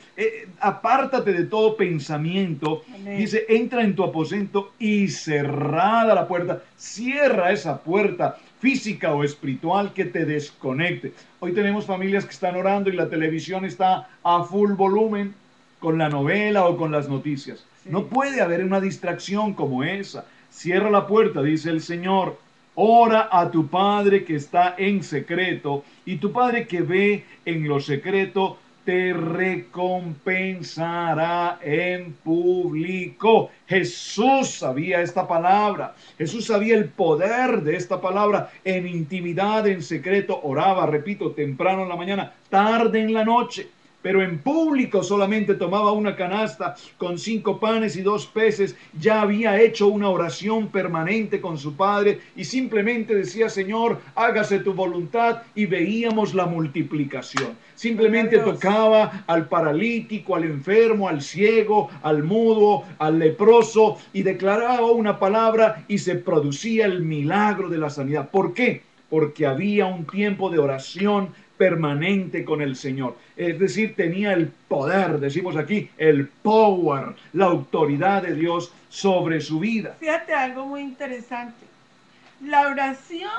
Apártate de todo pensamiento. Amén. Dice: entra en tu aposento y cerrada la puerta. Cierra esa puerta física o espiritual que te desconecte. Hoy tenemos familias que están orando y la televisión está a full volumen con la novela o con las noticias. Sí. No puede haber una distracción como esa. Cierra la puerta, dice el Señor. Ora a tu Padre que está en secreto, y tu Padre que ve en lo secreto te recompensará en público. Jesús sabía esta palabra. Jesús sabía el poder de esta palabra. En intimidad, en secreto, oraba, repito, temprano en la mañana, tarde en la noche. pero en público solamente tomaba una canasta con 5 panes y 2 peces, ya había hecho una oración permanente con su Padre y simplemente decía, Señor, hágase tu voluntad, y veíamos la multiplicación. Simplemente tocaba al paralítico, al enfermo, al ciego, al mudo, al leproso, y declaraba una palabra y se producía el milagro de la sanidad. ¿Por qué? Porque había un tiempo de oración permanente con el Señor. Es decir, tenía el poder, decimos aquí, el power, la autoridad de Dios sobre su vida. Fíjate algo muy interesante. La oración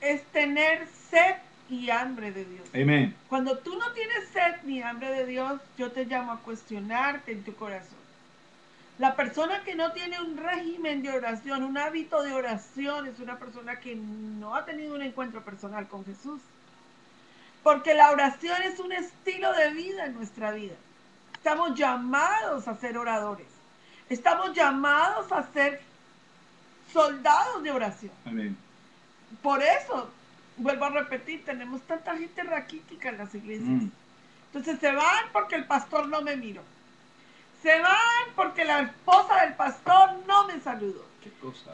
es tener sed y hambre de Dios. Amén. Cuando tú no tienes sed ni hambre de Dios, yo te llamo a cuestionarte en tu corazón. La persona que no tiene un régimen de oración, un hábito de oración, es una persona que no ha tenido un encuentro personal con Jesús. Porque la oración es un estilo de vida en nuestra vida. Estamos llamados a ser oradores. Estamos llamados a ser soldados de oración. Amén. Por eso, vuelvo a repetir, tenemos tanta gente raquítica en las iglesias. Entonces se van porque el pastor no me miró. Se van porque la esposa del pastor no me saludó. ¿Qué cosa?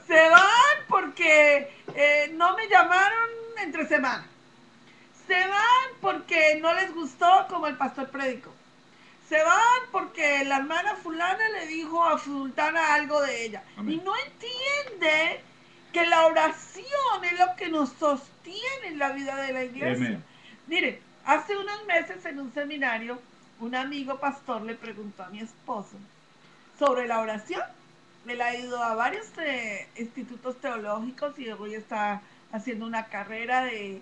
Se van porque no me llamaron entre semana. Se van porque no les gustó como el pastor predicó. Se van porque la hermana fulana le dijo a sultana algo de ella. Amén. Y no entiende que la oración es lo que nos sostiene en la vida de la iglesia. Amén. Mire, hace unos meses en un seminario, un amigo pastor le preguntó a mi esposo sobre la oración. Él ha ido a varios institutos teológicos y hoy está haciendo una carrera de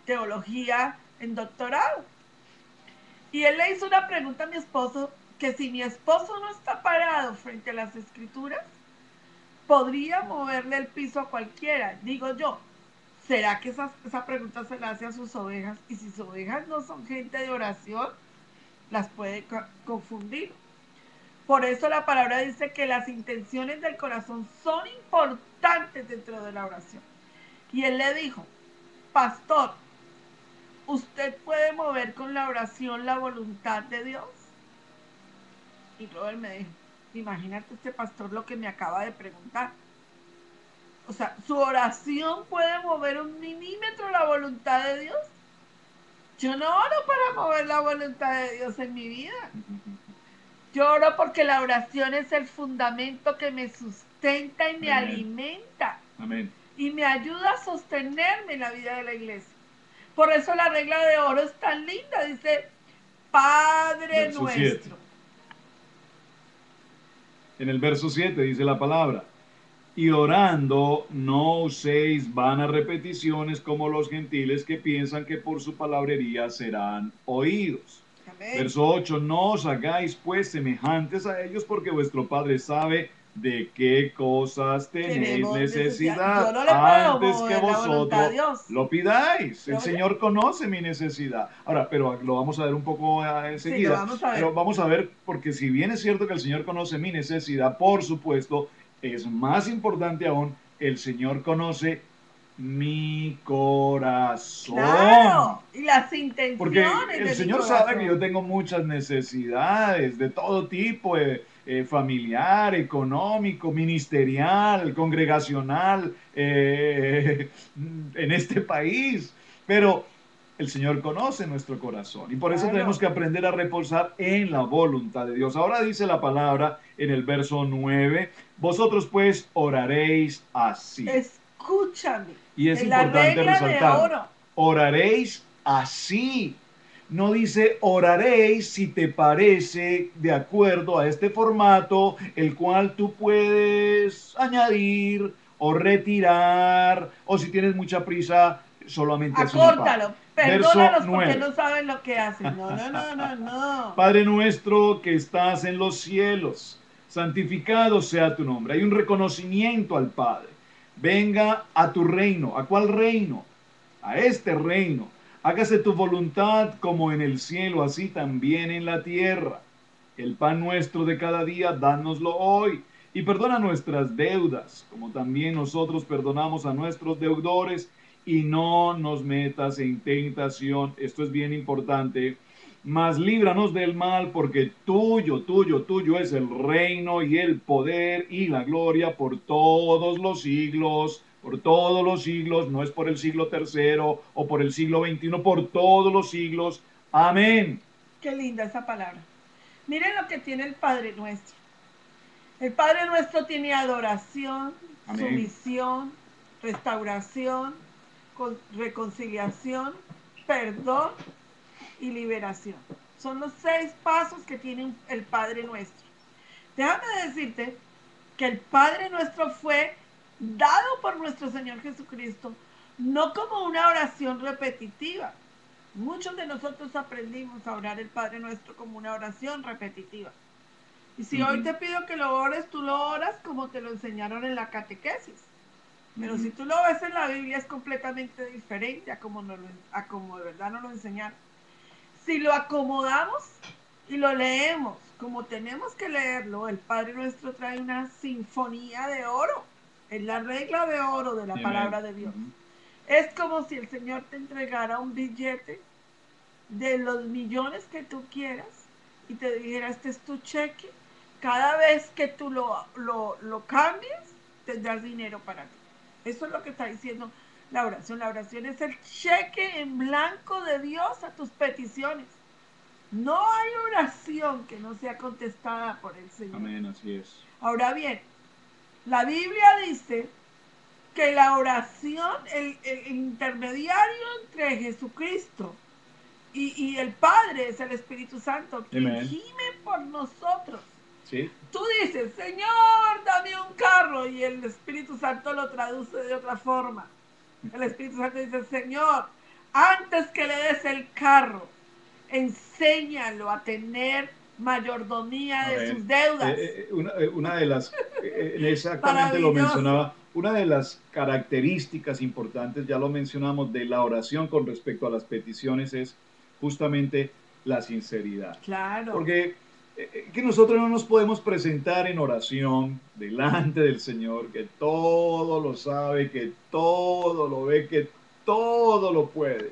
teología en doctorado. Y él le hizo una pregunta a mi esposo, que si mi esposo no está parado frente a las escrituras, podría moverle el piso a cualquiera. Digo yo, ¿será que esa pregunta se la hace a sus ovejas? Y si sus ovejas no son gente de oración, las puede confundir. Por eso la palabra dice que las intenciones del corazón son importantes dentro de la oración. Y él le dijo, pastor, ¿usted puede mover con la oración la voluntad de Dios? Y Robert me dijo, imagínate este pastor lo que me acaba de preguntar. O sea, ¿su oración puede mover un milímetro la voluntad de Dios? Yo no oro para mover la voluntad de Dios en mi vida. Yo oro porque la oración es el fundamento que me sustenta y me alimenta. Amén. Y me ayuda a sostenerme en la vida de la iglesia. Por eso la regla de oro es tan linda. Dice, Padre verso nuestro. 7. En el verso 7 dice la palabra, y orando no uséis vanas repeticiones como los gentiles que piensan que por su palabrería serán oídos. Amén. Verso 8, no os hagáis pues semejantes a ellos, porque vuestro Padre sabe de qué cosas tenéis necesidad antes que vosotros lo pidáis. El Señor conoce mi necesidad. Ahora, pero lo vamos a ver un poco enseguida. Sí, pero vamos a ver, porque si bien es cierto que el Señor conoce mi necesidad, por supuesto, es más importante aún, el Señor conoce mi corazón. Claro, y las intenciones. Porque el Señor sabe que yo tengo muchas necesidades de todo tipo, familiar, económico, ministerial, congregacional, en este país. Pero el Señor conoce nuestro corazón y por eso tenemos que aprender a reposar en la voluntad de Dios. Ahora dice la palabra en el verso 9, vosotros pues oraréis así. Escúchame. Y es importante resaltar, oraréis así. No dice oraréis si te parece de acuerdo a este formato, el cual tú puedes añadir o retirar, o si tienes mucha prisa, solamente acórtalo. Perdónalos porque no saben lo que hacen. No. Padre nuestro que estás en los cielos, santificado sea tu nombre. Hay un reconocimiento al Padre. Venga a tu reino. ¿A cuál reino? A este reino. Hágase tu voluntad como en el cielo, así también en la tierra. El pan nuestro de cada día, dánoslo hoy. Y perdona nuestras deudas, como también nosotros perdonamos a nuestros deudores. y no nos metas en tentación. Esto es bien importante. Mas líbranos del mal, porque tuyo, tuyo, tuyo es el reino y el poder y la gloria por todos los siglos. Por todos los siglos, no es por el siglo tercero o por el siglo XXI, por todos los siglos. Amén. Qué linda esa palabra. Miren lo que tiene el Padre Nuestro. El Padre Nuestro tiene adoración, Amén. sumisión, restauración, reconciliación, perdón y liberación. Son los 6 pasos que tiene el Padre Nuestro. Déjame decirte que el Padre Nuestro fue dado por nuestro Señor Jesucristo, no como una oración repetitiva. Muchos de nosotros aprendimos a orar el Padre Nuestro como una oración repetitiva. Y si hoy te pido que lo ores, tú lo oras como te lo enseñaron en la catequesis. Pero si tú lo ves en la Biblia es completamente diferente a como de verdad nos lo enseñaron. Si lo acomodamos y lo leemos como tenemos que leerlo, el Padre Nuestro trae una sinfonía de oro. Es la regla de oro de la palabra de Dios. Es como si el Señor te entregara un billete de los millones que tú quieras y te dijera, este es tu cheque. Cada vez que tú lo cambies, tendrás dinero para ti. Eso es lo que está diciendo la oración. La oración es el cheque en blanco de Dios a tus peticiones. No hay oración que no sea contestada por el Señor. Amén, así es. Ahora bien, la Biblia dice que la oración, el intermediario entre Jesucristo y el Padre es el Espíritu Santo, quien gime por nosotros. ¿Sí? Tú dices, Señor, dame un carro, y el Espíritu Santo lo traduce de otra forma. El Espíritu Santo dice, Señor, antes que le des el carro, enséñalo a tener mayordomía de sus deudas. Una de las, exactamente lo mencionaba, una de las características importantes, ya lo mencionamos, de la oración con respecto a las peticiones es justamente la sinceridad. Claro. Porque que nosotros no nos podemos presentar en oración delante del Señor, que todo lo sabe, que todo lo ve, que todo lo puede,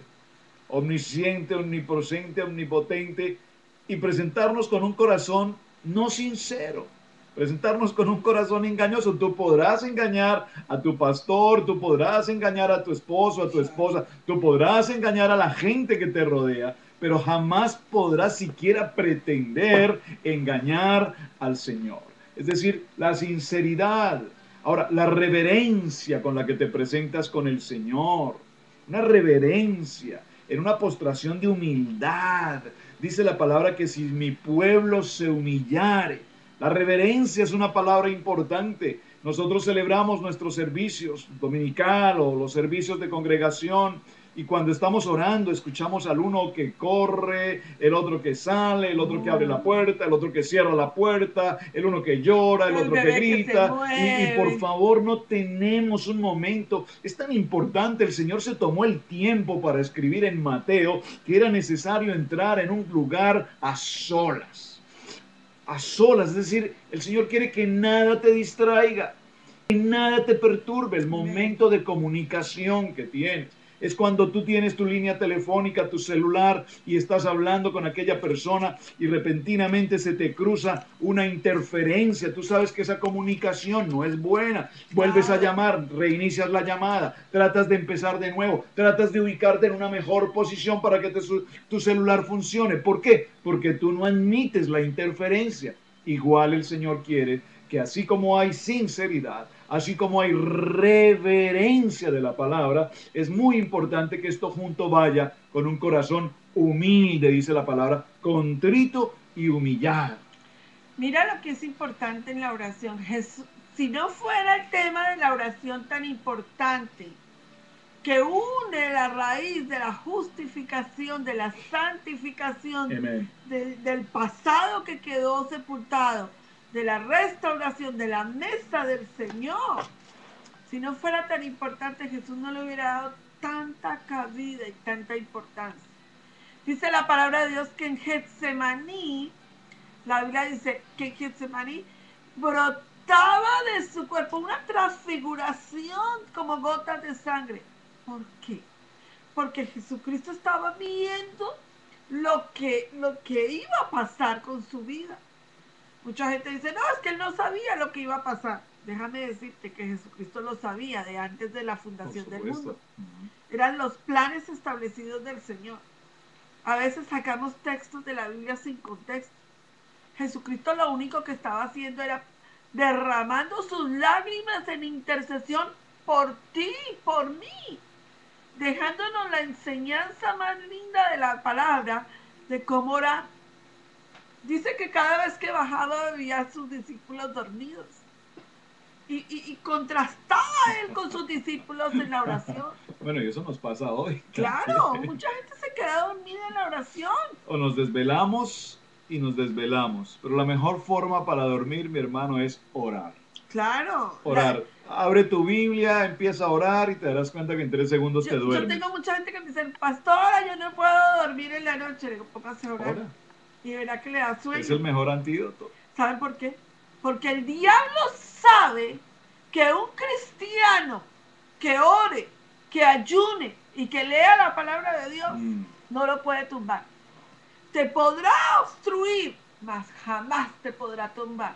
omnisciente, omnipresente, omnipotente, y presentarnos con un corazón no sincero, presentarnos con un corazón engañoso. Tú podrás engañar a tu pastor, tú podrás engañar a tu esposo, a tu esposa, tú podrás engañar a la gente que te rodea, pero jamás podrás siquiera pretender engañar al Señor. Es decir, la sinceridad. Ahora, la reverencia con la que te presentas con el Señor, una reverencia en una postración de humildad. Dice la palabra que si mi pueblo se humillare. La reverencia es una palabra importante. Nosotros celebramos nuestros servicios dominical o los servicios de congregación, y cuando estamos orando escuchamos al uno que corre, el otro que sale, el otro que abre la puerta, el otro que cierra la puerta, el uno que llora, el otro que grita, y por favor no tenemos un momento. Es tan importante, el Señor se tomó el tiempo para escribir en Mateo que era necesario entrar en un lugar a solas, es decir, el Señor quiere que nada te distraiga, que nada te perturbe. El momento de comunicación que tienes es cuando tú tienes tu línea telefónica, tu celular, y estás hablando con aquella persona y repentinamente se te cruza una interferencia. Tú sabes que esa comunicación no es buena. Vuelves a llamar, reinicias la llamada, tratas de empezar de nuevo, tratas de ubicarte en una mejor posición para que tu celular funcione. ¿Por qué? Porque tú no admites la interferencia. Igual el Señor quiere que así como hay sinceridad, así como hay reverencia de la palabra, es muy importante que esto junto vaya con un corazón humilde, dice la palabra, contrito y humillado. Mira lo que es importante en la oración. Jesús, si no fuera el tema de la oración tan importante, que une la raíz de la justificación, de la santificación, del pasado que quedó sepultado, de la restauración, de la mesa del Señor. Si no fuera tan importante, Jesús no le hubiera dado tanta cabida y tanta importancia. Dice la palabra de Dios que en Getsemaní, la Biblia dice que en Getsemaní brotaba de su cuerpo una transfiguración como gotas de sangre. ¿Por qué? Porque Jesucristo estaba viendo lo que iba a pasar con su vida. Mucha gente dice, no, es que él no sabía lo que iba a pasar. Déjame decirte que Jesucristo lo sabía de antes de la fundación del mundo. Eran los planes establecidos del Señor. A veces sacamos textos de la Biblia sin contexto. Jesucristo lo único que estaba haciendo era derramando sus lágrimas en intercesión por ti, por mí, dejándonos la enseñanza más linda de la palabra de cómo orar. Dice que cada vez que bajaba veía a sus discípulos dormidos. Y contrastaba él con sus discípulos en la oración. Bueno, y eso nos pasa hoy. Claro, mucha gente se queda dormida en la oración. O nos desvelamos y nos desvelamos. Pero la mejor forma para dormir, mi hermano, es orar. Claro. Orar. Abre tu Biblia, empieza a orar y te darás cuenta que en 3 segundos te duermes. Yo tengo mucha gente que me dice, pastora, yo no puedo dormir en la noche. Le digo, póngase a orar. Y verá que le da sueño. Es el mejor antídoto. ¿Saben por qué? Porque el diablo sabe que un cristiano que ore, que ayune y que lea la palabra de Dios no lo puede tumbar. Te podrá obstruir, mas jamás te podrá tumbar.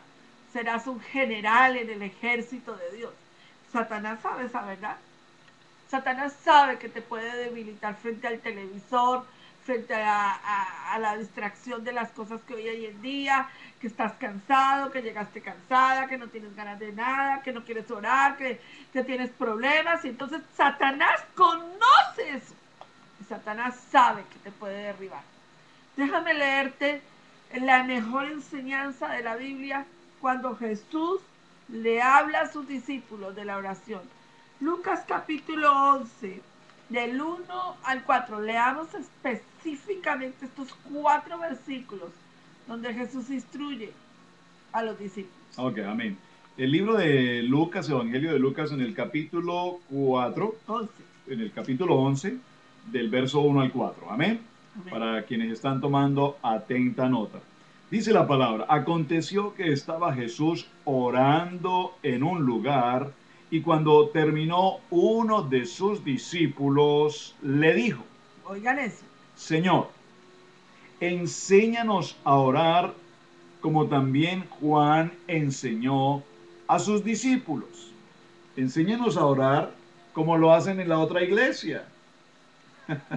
Serás un general en el ejército de Dios. Satanás sabe esa verdad. Satanás sabe que te puede debilitar frente al televisor, frente a la distracción de las cosas que hoy en día, que estás cansado, que llegaste cansada, que no tienes ganas de nada, que no quieres orar, que tienes problemas. Y entonces Satanás conoce eso. Y Satanás sabe que te puede derribar. Déjame leerte la mejor enseñanza de la Biblia cuando Jesús le habla a sus discípulos de la oración. Lucas capítulo 11, del 1 al 4. Leamos específicamente estos 4 versículos donde Jesús instruye a los discípulos. Ok, amén. El libro de Lucas, Evangelio de Lucas, en el capítulo 4, 11. En el capítulo 11, del verso 1 al 4. Amén. Amén. Para quienes están tomando atenta nota. Dice la palabra, aconteció que estaba Jesús orando en un lugar y cuando terminó uno de sus discípulos le dijo, oigan eso, Señor, enséñanos a orar como también Juan enseñó a sus discípulos. Enséñanos a orar como lo hacen en la otra iglesia.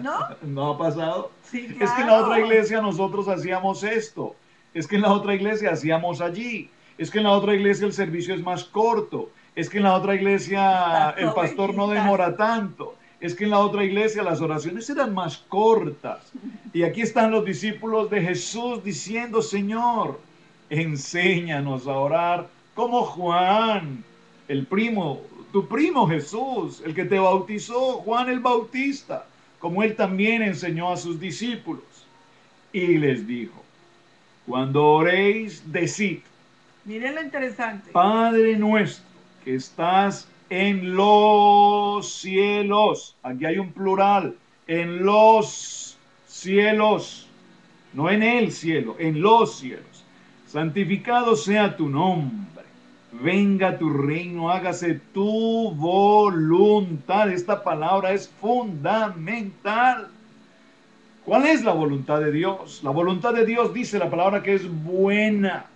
¿No? ¿No ha pasado? Sí, claro. Es que en la otra iglesia nosotros hacíamos esto. Es que en la otra iglesia hacíamos allí. Es que en la otra iglesia el servicio es más corto. Es que en la otra iglesia el pastor no demora tanto. Es que en la otra iglesia las oraciones eran más cortas. Y aquí están los discípulos de Jesús diciendo, Señor, enséñanos a orar como Juan, el primo, tu primo Jesús, el que te bautizó, Juan el Bautista, como él también enseñó a sus discípulos. Y les dijo, cuando oréis, decid, miren lo interesante, Padre nuestro, que estás en los cielos. Aquí hay un plural, en los cielos, no en el cielo, en los cielos. Santificado sea tu nombre, venga tu reino, hágase tu voluntad. Esta palabra es fundamental. ¿Cuál es la voluntad de Dios? La voluntad de Dios dice la palabra que es buena,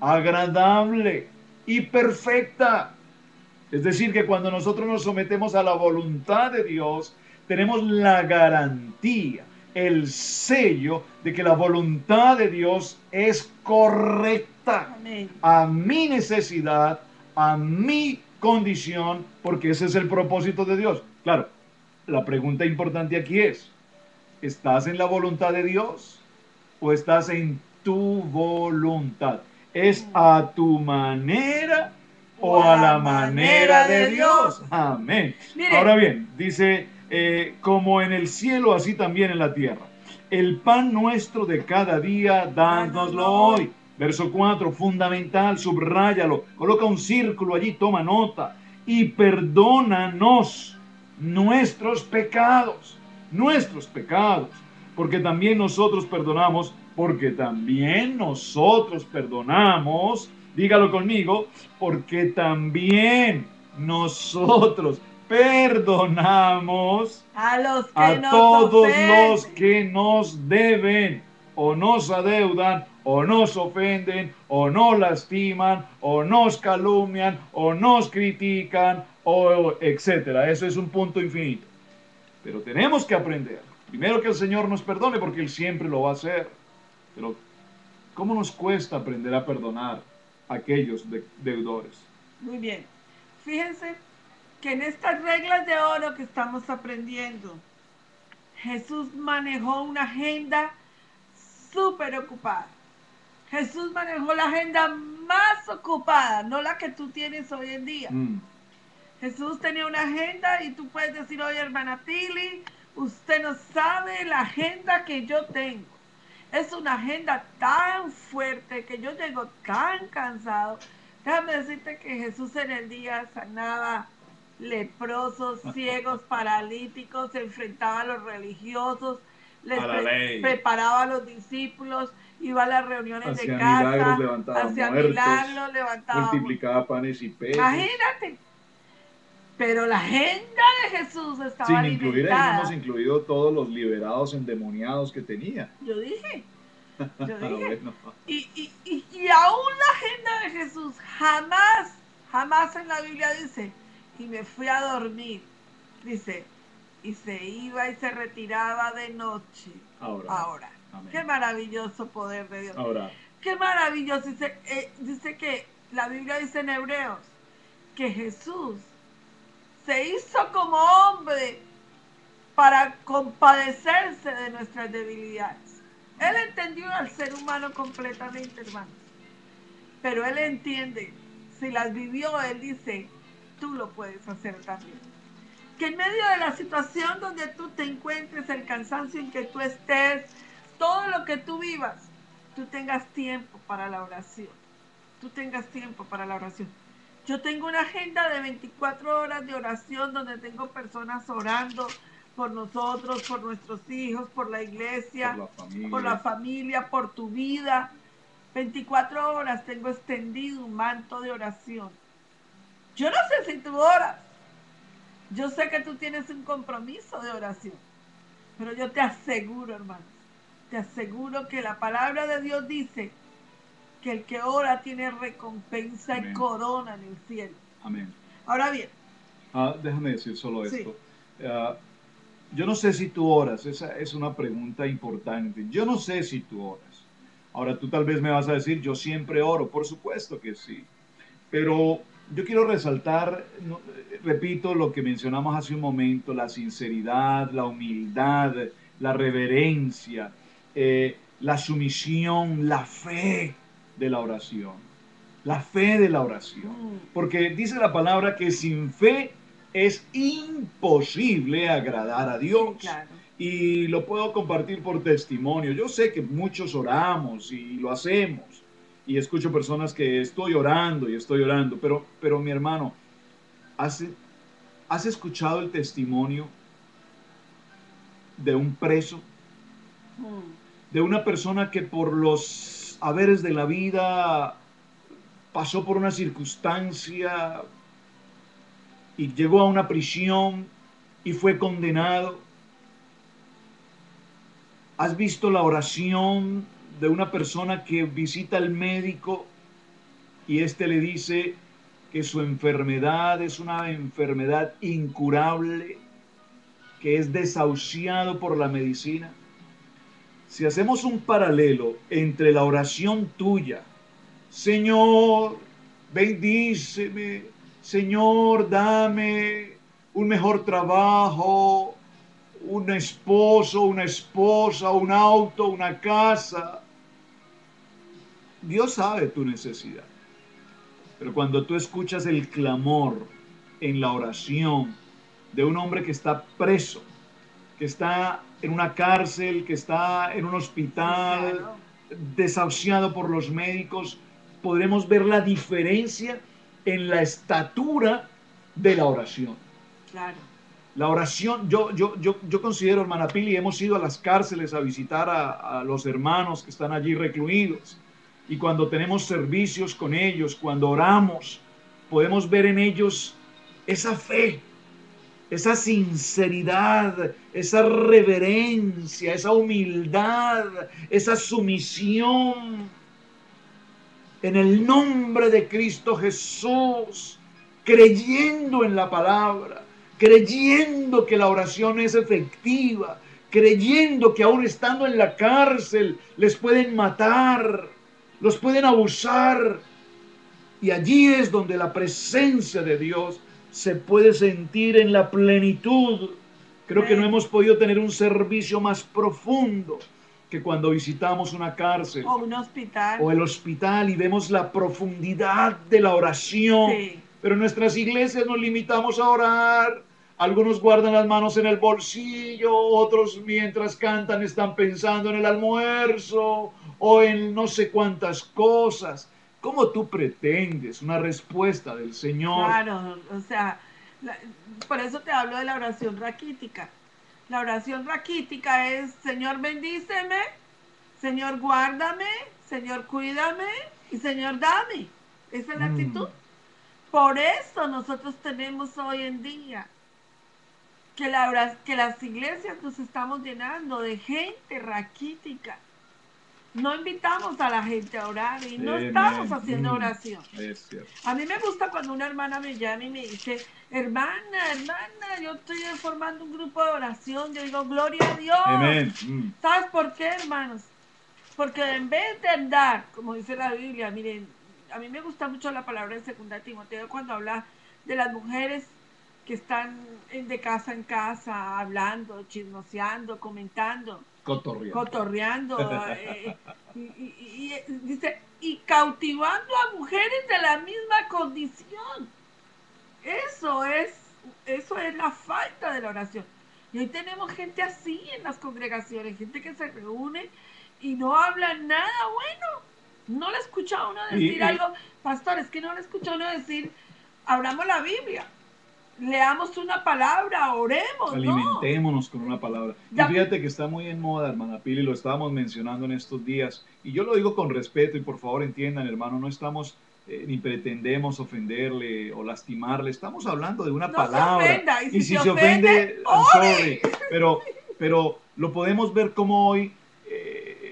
agradable y perfecta. Es decir, que cuando nosotros nos sometemos a la voluntad de Dios, tenemos la garantía, el sello de que la voluntad de Dios es correcta. Amén. A mi necesidad, a mi condición, porque ese es el propósito de Dios. Claro, la pregunta importante aquí es, ¿estás en la voluntad de Dios o estás en tu voluntad? ¿Es a tu manera o a la manera de Dios? Amén. Mire. Ahora bien, dice, como en el cielo, así también en la tierra. El pan nuestro de cada día, dánoslo hoy. Verso 4, fundamental, subráyalo, coloca un círculo allí, toma nota. Y perdónanos nuestros pecados, porque también nosotros perdonamos, dígalo conmigo, porque también nosotros perdonamos a todos los que nos deben, o nos adeudan, o nos ofenden, o nos lastiman, o nos calumnian, o nos critican, o etcétera. Eso es un punto infinito. Pero tenemos que aprender. Primero que el Señor nos perdone, porque Él siempre lo va a hacer. Pero, ¿cómo nos cuesta aprender a perdonar a aquellos deudores? Muy bien. Fíjense que en estas reglas de oro que estamos aprendiendo, Jesús manejó una agenda súper ocupada. Jesús manejó la agenda más ocupada, no la que tú tienes hoy en día. Jesús tenía una agenda y tú puedes decir, oye, hermana Pili, usted no sabe la agenda que yo tengo. Es una agenda tan fuerte que yo llego tan cansado. Déjame decirte que Jesús en el día sanaba leprosos, ciegos, paralíticos, se enfrentaba a los religiosos, les preparaba a los discípulos, iba a las reuniones de casa, hacía milagros, levantaba, multiplicaba panes y peces. Imagínate. Pero la agenda de Jesús estaba sin incluir, ahí hemos incluido todos los liberados endemoniados que tenía. Yo dije. Bueno. Y aún la agenda de Jesús jamás en la Biblia dice, y me fui a dormir, dice, y se iba y se retiraba de noche. Ahora. Qué maravilloso poder de Dios. Ahora. Qué maravilloso. Dice que la Biblia dice en Hebreos que Jesús se hizo como hombre para compadecerse de nuestras debilidades. Él entendió al ser humano completamente, hermanos. Pero Él entiende, si las vivió, Él dice, tú lo puedes hacer también. Que en medio de la situación donde tú te encuentres, el cansancio en que tú estés, todo lo que tú vivas, tú tengas tiempo para la oración. Tú tengas tiempo para la oración. Yo tengo una agenda de 24 horas de oración donde tengo personas orando por nosotros, por nuestros hijos, por la iglesia, por la familia, por tu vida. 24 horas tengo extendido un manto de oración. Yo no sé si tú oras. Yo sé que tú tienes un compromiso de oración. Pero yo te aseguro, hermanos, te aseguro que la palabra de Dios dice que el que ora tiene recompensa y corona en el cielo. Amén. Ahora bien. Déjame decir solo esto. Yo no sé si tú oras, esa es una pregunta importante. Yo no sé si tú oras. Ahora tú tal vez me vas a decir, yo siempre oro, por supuesto que sí. Pero yo quiero resaltar, repito lo que mencionamos hace un momento, la sinceridad, la humildad, la reverencia, la sumisión, la fe de la oración. La fe de la oración. Porque dice la palabra que sin fe es imposible agradar a Dios. Sí, claro. Y lo puedo compartir por testimonio. Yo sé que muchos oramos y lo hacemos. Y escucho personas que estoy orando, pero mi hermano, ¿has escuchado el testimonio de un preso? De una persona que por los haberes de la vida pasó por una circunstancia y llegó a una prisión y fue condenado. ¿Has visto la oración de una persona que visita al médico y éste le dice que su enfermedad es una enfermedad incurable, que es desahuciado por la medicina? Si hacemos un paralelo entre la oración tuya, Señor, bendíceme, Señor, dame un mejor trabajo, un esposo, una esposa, un auto, una casa. Dios sabe tu necesidad. Pero cuando tú escuchas el clamor en la oración de un hombre que está preso, que está en una cárcel, que está en un hospital, desahuciado por los médicos, podremos ver la diferencia en la estatura de la oración. Claro. La oración, yo considero, hermana Pili, hemos ido a las cárceles a visitar a los hermanos que están allí recluidos. Y cuando tenemos servicios con ellos, cuando oramos, podemos ver en ellos esa fe esa sinceridad, esa reverencia, esa humildad, esa sumisión. En el nombre de Cristo Jesús, creyendo en la palabra, creyendo que la oración es efectiva, creyendo que aún estando en la cárcel les pueden matar, los pueden abusar. Y allí es donde la presencia de Dios se puede sentir en la plenitud. Creo que no hemos podido tener un servicio más profundo que cuando visitamos una cárcel o un hospital o el hospital y vemos la profundidad de la oración. Sí. Pero en nuestras iglesias nos limitamos a orar. Algunos guardan las manos en el bolsillo, otros mientras cantan están pensando en el almuerzo o en no sé cuántas cosas. ¿Cómo tú pretendes una respuesta del Señor? Claro, o sea, por eso te hablo de la oración raquítica. La oración raquítica es: Señor, bendíceme, Señor, guárdame, Señor, cuídame y Señor, dame. Esa es la actitud. Por eso nosotros tenemos hoy en día que las iglesias nos estamos llenando de gente raquítica. No invitamos a la gente a orar y no estamos haciendo oración. Es cierto. A mí me gusta cuando una hermana me llama y me dice: hermana, yo estoy formando un grupo de oración. Yo digo: gloria a Dios. Amén. ¿Sabes por qué, hermanos? Porque en vez de andar, como dice la Biblia, miren, a mí me gusta mucho la palabra en 2 Timoteo cuando habla de las mujeres que están de casa en casa, hablando, chismoseando, comentando, cotorreando, y dice, y cautivando a mujeres de la misma condición. Eso es la falta de la oración. Y hoy tenemos gente así en las congregaciones, gente que se reúne y no habla nada bueno. No le he escuchado a uno decir algo, pastor, es que no le he escuchado a uno decir: abramos la Biblia, leamos una palabra, oremos, alimentémonos con una palabra. Y fíjate que está muy en moda, hermana Pili, lo estábamos mencionando en estos días, y yo lo digo con respeto, y por favor entiendan, hermano, no estamos ni pretendemos ofenderle o lastimarle, estamos hablando de una palabra. Se ofenda, y si se ofende, I'm sorry, pero lo podemos ver como hoy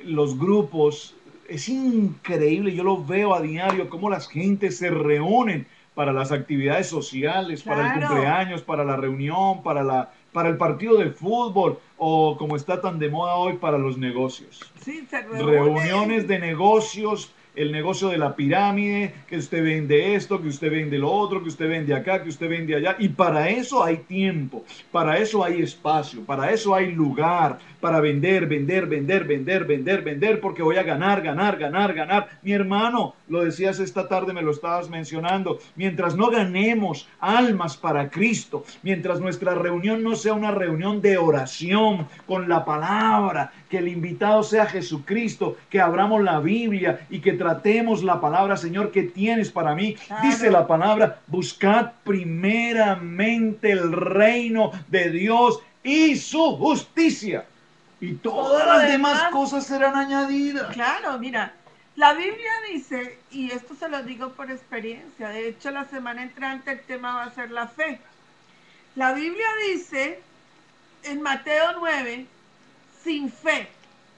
los grupos, es increíble, yo lo veo a diario, cómo las gentes se reúnen para las actividades sociales, claro, para el cumpleaños, para la reunión, para el partido de fútbol, o como está tan de moda hoy, para los negocios. Sí, se reúnen. Reuniones de negocios, el negocio de la pirámide, que usted vende esto, que usted vende lo otro, que usted vende acá, que usted vende allá. Y para eso hay tiempo, para eso hay espacio, para eso hay lugar, para vender, porque voy a ganar. Mi hermano, lo decías esta tarde, me lo estabas mencionando, mientras no ganemos almas para Cristo, mientras nuestra reunión no sea una reunión de oración con la palabra, que el invitado sea Jesucristo, que abramos la Biblia y que tratemos la palabra: Señor, ¿qué tienes para mí? Claro. Dice la palabra: buscad primeramente el reino de Dios y su justicia, y todas las demás cosas serán añadidas. Claro, mira, la Biblia dice, y esto se lo digo por experiencia, de hecho la semana entrante el tema va a ser la fe. La Biblia dice en Mateo 9, sin fe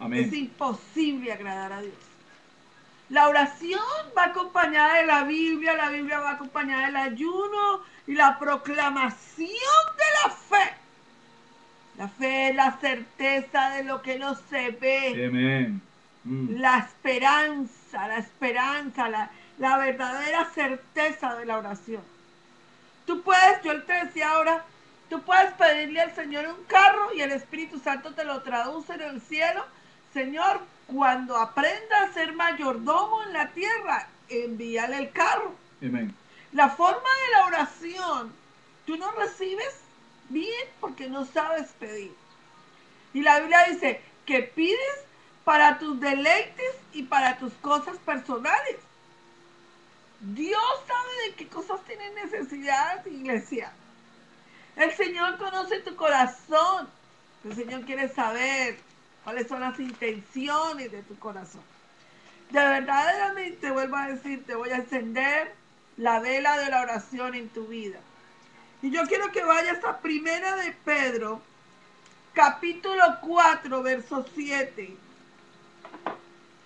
Amén. Es imposible agradar a Dios. La oración va acompañada de la Biblia va acompañada del ayuno y la proclamación de la fe. La fe es la certeza de lo que no se ve. Amén. La esperanza, la verdadera certeza de la oración. Tú puedes, yo te decía ahora, tú puedes pedirle al Señor un carro y el Espíritu Santo te lo traduce en el cielo. Señor, cuando aprenda a ser mayordomo en la tierra, envíale el carro. Amén. La forma de la oración, tú no recibes bien porque no sabes pedir. Y la Biblia dice que pides para tus deleites y para tus cosas personales. Dios sabe de qué cosas tienes necesidad, iglesia. El Señor conoce tu corazón. El Señor quiere saber cuáles son las intenciones de tu corazón. De verdaderamente, vuelvo a decir, te voy a encender la vela de la oración en tu vida. Y yo quiero que vayas a Primera de Pedro, capítulo 4, verso 7.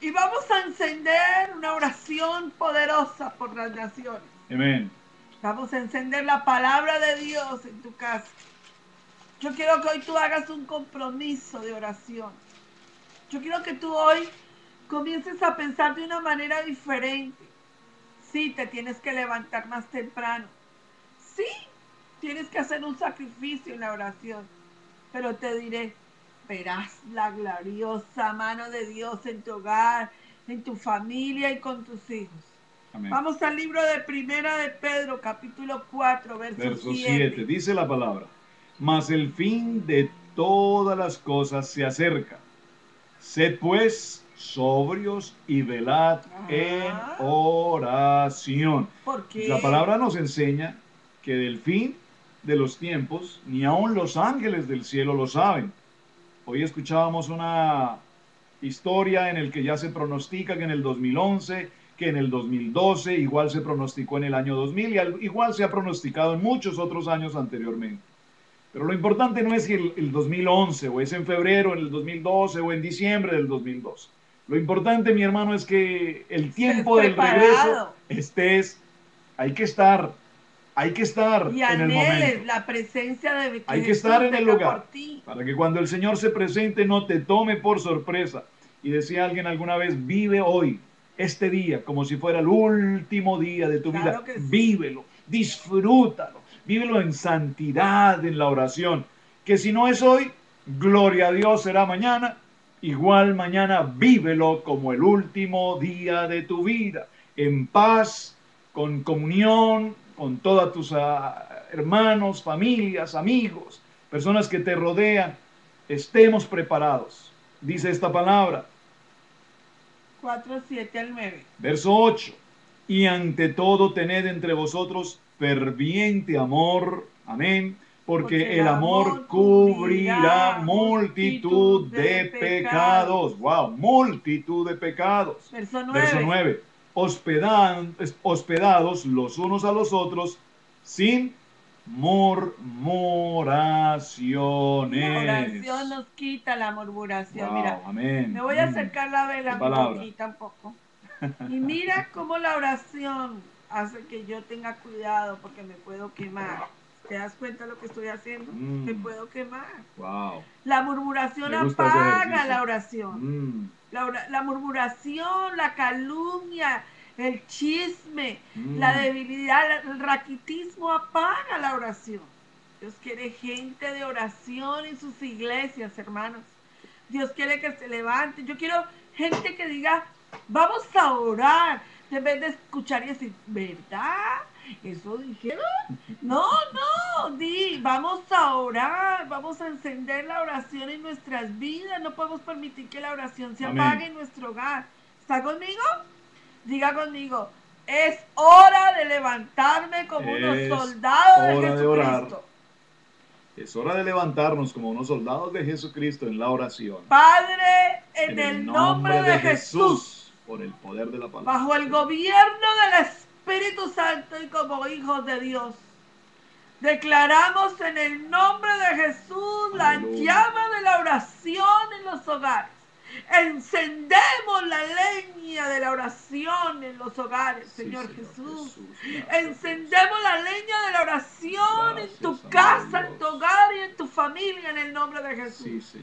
Y vamos a encender una oración poderosa por las naciones. Amén. Vamos a encender la palabra de Dios en tu casa. Yo quiero que hoy tú hagas un compromiso de oración. Yo quiero que tú hoy comiences a pensar de una manera diferente. Sí, te tienes que levantar más temprano. Sí, tienes que hacer un sacrificio en la oración. Pero te diré, verás la gloriosa mano de Dios en tu hogar, en tu familia y con tus hijos. Amén. Vamos al libro de Primera de Pedro, capítulo 4, verso 7. Dice la palabra: mas el fin de todas las cosas se acerca. Sed pues sobrios y velad en oración. ¿Por qué? La palabra nos enseña que del fin de los tiempos ni aun los ángeles del cielo lo saben. Hoy escuchábamos una historia en el que ya se pronostica que en el 2011, que en el 2012, igual se pronosticó en el año 2000 y igual se ha pronosticado en muchos otros años anteriormente. Pero lo importante no es que el 2011 o es en febrero, en el 2012 o en diciembre del 2012. Lo importante, mi hermano, es que el tiempo del regreso hay que estar y en el momento. La presencia de hay que estar en el lugar para que cuando el Señor se presente no te tome por sorpresa. Y decía alguien alguna vez: vive hoy, este día, como si fuera el último día de tu vida. Sí. Vívelo, disfrútalo, vívelo en santidad, en la oración. Que si no es hoy, gloria a Dios, será mañana. Igual mañana vívelo como el último día de tu vida, en paz, con comunión, con todos tus hermanos, familias, amigos, personas que te rodean. Estemos preparados. Dice esta palabra. 4, 7 al 9. Verso 8. Y ante todo tened entre vosotros ferviente amor. Amén. Porque el amor cubrirá multitud de pecados. Wow, multitud de pecados. Verso 9. Verso 9. Hospedados los unos a los otros sin murmuraciones. La oración nos quita la murmuración. Wow, mira, amén. Me voy a acercar la vela un poquito un poco. Y mira cómo la oración hace que yo tenga cuidado porque me puedo quemar. ¿Te das cuenta de lo que estoy haciendo? Me puedo quemar. Wow. La murmuración apaga la oración. La murmuración, la calumnia, el chisme, la debilidad, el raquitismo apaga la oración. Dios quiere gente de oración en sus iglesias, hermanos. Dios quiere que se levante. Yo quiero gente que diga, vamos a orar, en vez de escuchar y decir, ¿verdad? ¿Eso dijeron? No, vamos a orar, vamos a encender la oración en nuestras vidas. No podemos permitir que la oración se apague en nuestro hogar. ¿Está conmigo? Diga conmigo, es hora de levantarme como unos soldados de Jesucristo. Es hora de levantarnos como unos soldados de Jesucristo en la oración. Padre, en el nombre de Jesús, por el poder de la palabra, bajo el gobierno del Espíritu Santo y como hijos de Dios, declaramos en el nombre de Jesús la llama de la oración en los hogares. Encendemos la leña de la oración en los hogares, Señor Jesús. Encendemos la leña de la oración en tu casa, en tu hogar y en tu familia, en el nombre de Jesús.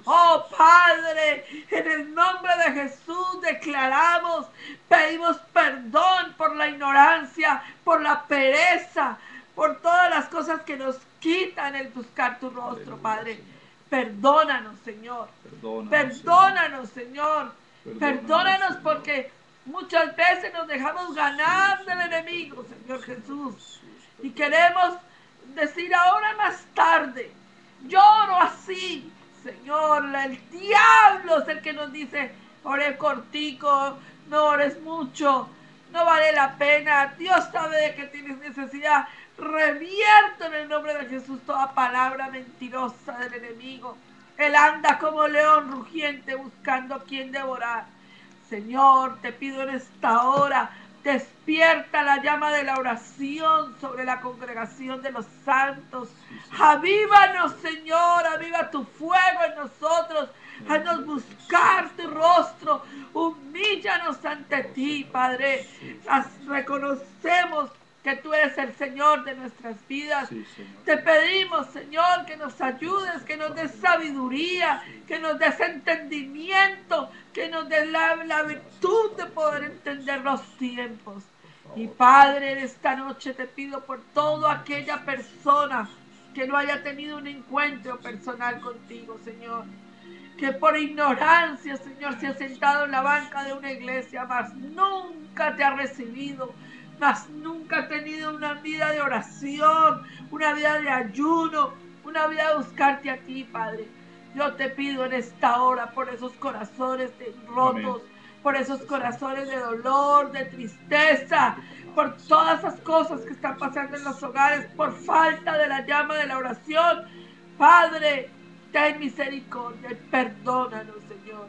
Oh Padre, en el nombre de Jesús declaramos, pedimos perdón por la ignorancia, por la pereza, por todas las cosas que nos quitan el buscar tu rostro, Padre. Perdónanos, Señor. Perdónanos, Señor. Perdónanos porque muchas veces nos dejamos ganar del enemigo, Señor Jesús. Y queremos decir ahora más tarde, lloro así, Señor. El diablo es el que nos dice, ore cortico, no ores mucho, no vale la pena. Dios sabe de que tienes necesidad. Revierto en el nombre de Jesús toda palabra mentirosa del enemigo. Él anda como león rugiente buscando a quien devorar. Señor, te pido en esta hora, Despierta la llama de la oración sobre la congregación de los santos. Avívanos, Señor, aviva tu fuego en nosotros. Haznos buscar tu rostro. Humíllanos ante ti, Padre. Reconocemos que tú eres el Señor de nuestras vidas. Te pedimos, Señor, que nos ayudes, que nos des sabiduría, que nos des entendimiento, que nos des la virtud de poder entender los tiempos. Y Padre, en esta noche te pido por toda aquella persona que no haya tenido un encuentro personal contigo, Señor, que por ignorancia, Señor, se ha sentado en la banca de una iglesia, mas nunca te ha recibido, mas nunca ha tenido una vida de oración, una vida de ayuno, una vida de buscarte a ti, Padre. Yo te pido en esta hora por esos corazones rotos, amén, por esos corazones de dolor, de tristeza, por todas esas cosas que están pasando en los hogares, por falta de la llama de la oración. Padre, ten misericordia y perdónanos, Señor.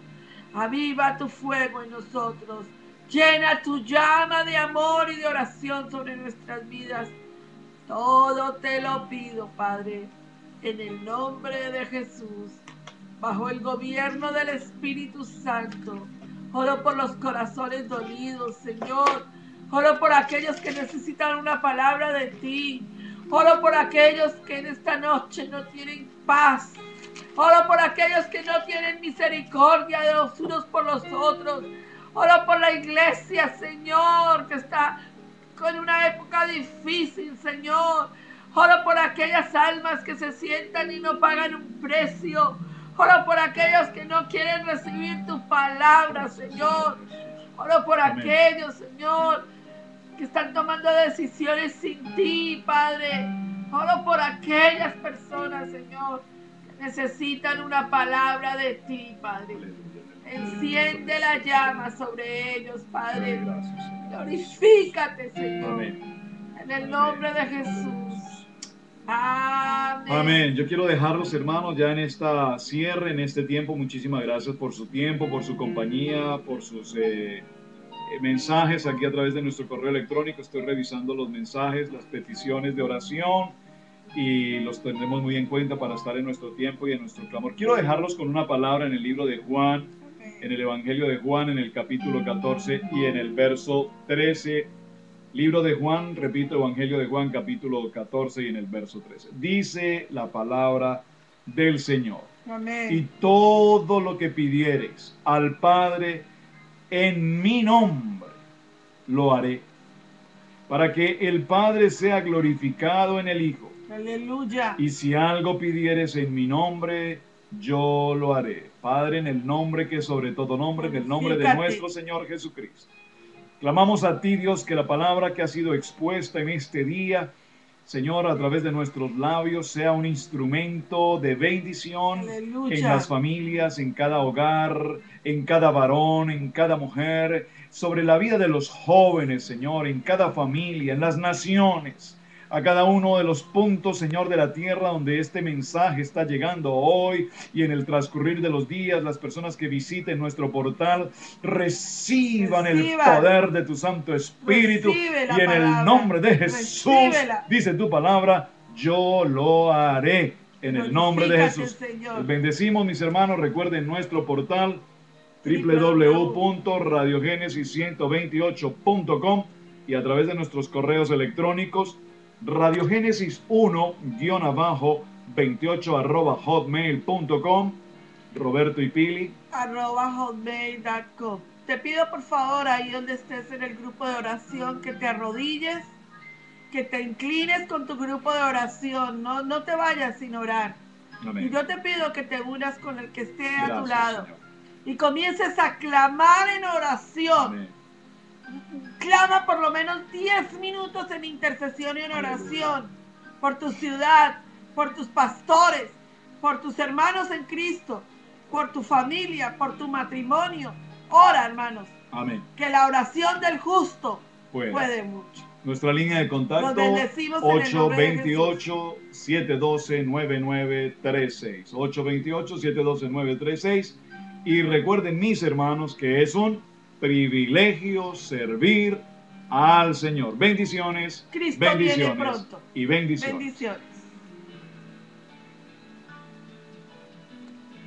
Aviva tu fuego en nosotros. Llena tu llama de amor y de oración sobre nuestras vidas. Todo te lo pido, Padre, en el nombre de Jesús, bajo el gobierno del Espíritu Santo. Oro por los corazones dolidos, Señor. Oro por aquellos que necesitan una palabra de ti. Oro por aquellos que en esta noche no tienen paz. Oro por aquellos que no tienen misericordia de los unos por los otros. Oro por la iglesia, Señor, que está con una época difícil, Señor. Oro por aquellas almas que se sientan y no pagan un precio. Oro por aquellos que no quieren recibir tu palabra, Señor. Oro por aquellos, Señor, que están tomando decisiones sin ti, Padre. Oro por aquellas personas, Señor, que necesitan una palabra de ti, Padre. Enciende la llama sobre ellos, Padre. Glorifícate, Señor. En el nombre de Jesús. Amén. Amén. Yo quiero dejarlos, hermanos, ya en esta cierre, en este tiempo. Muchísimas gracias por su tiempo, por su compañía, por sus mensajes aquí a través de nuestro correo electrónico. Estoy revisando los mensajes, las peticiones de oración y los tendremos muy en cuenta para estar en nuestro tiempo y en nuestro clamor. Quiero dejarlos con una palabra en el libro de Juan, en el Evangelio de Juan, en el capítulo 14 y en el verso 13. Libro de Juan, repito, Evangelio de Juan, capítulo 14 y en el verso 13. Dice la palabra del Señor. Amén. Y todo lo que pidiereis al Padre en mi nombre, lo haré, para que el Padre sea glorificado en el Hijo. Aleluya. Y si algo pidieres en mi nombre, yo lo haré. Padre, en el nombre que es sobre todo nombre, en el nombre de nuestro Señor Jesucristo. Clamamos a ti, Dios, que la palabra que ha sido expuesta en este día, Señor, a través de nuestros labios, sea un instrumento de bendición. Aleluya. En las familias, en cada hogar, en cada varón, en cada mujer, sobre la vida de los jóvenes, Señor, en cada familia, en las naciones, a cada uno de los puntos, Señor, de la tierra donde este mensaje está llegando hoy y en el transcurrir de los días. Las personas que visiten nuestro portal reciban el poder de tu Santo Espíritu y en el nombre de Jesús, dice tu palabra, yo lo haré en el nombre de Jesús. Les bendecimos, mis hermanos. Recuerden nuestro portal www.radiogenesis128.com y a través de nuestros correos electrónicos radiogenesis1-28@hotmail.com. Roberto y Pili @hotmail.com. Te pido por favor, ahí donde estés en el grupo de oración, que te arrodilles, que te inclines con tu grupo de oración. No te vayas sin orar. Amén. Y yo te pido que te unas con el que esté a tu Gracias, lado, Señor. Y comiences a clamar en oración. Amén. Clama por lo menos 10 minutos en intercesión y en oración por tu ciudad, por tus pastores, por tus hermanos en Cristo, por tu familia, por tu matrimonio. Ora, hermanos. Amén. Que la oración del justo puede mucho. Nuestra línea de contacto 828-712-9936. 828-712-936. Y recuerden, mis hermanos, que es un privilegio servir al Señor. Bendiciones, Cristo bendiciones viene pronto. y bendiciones. Bendiciones.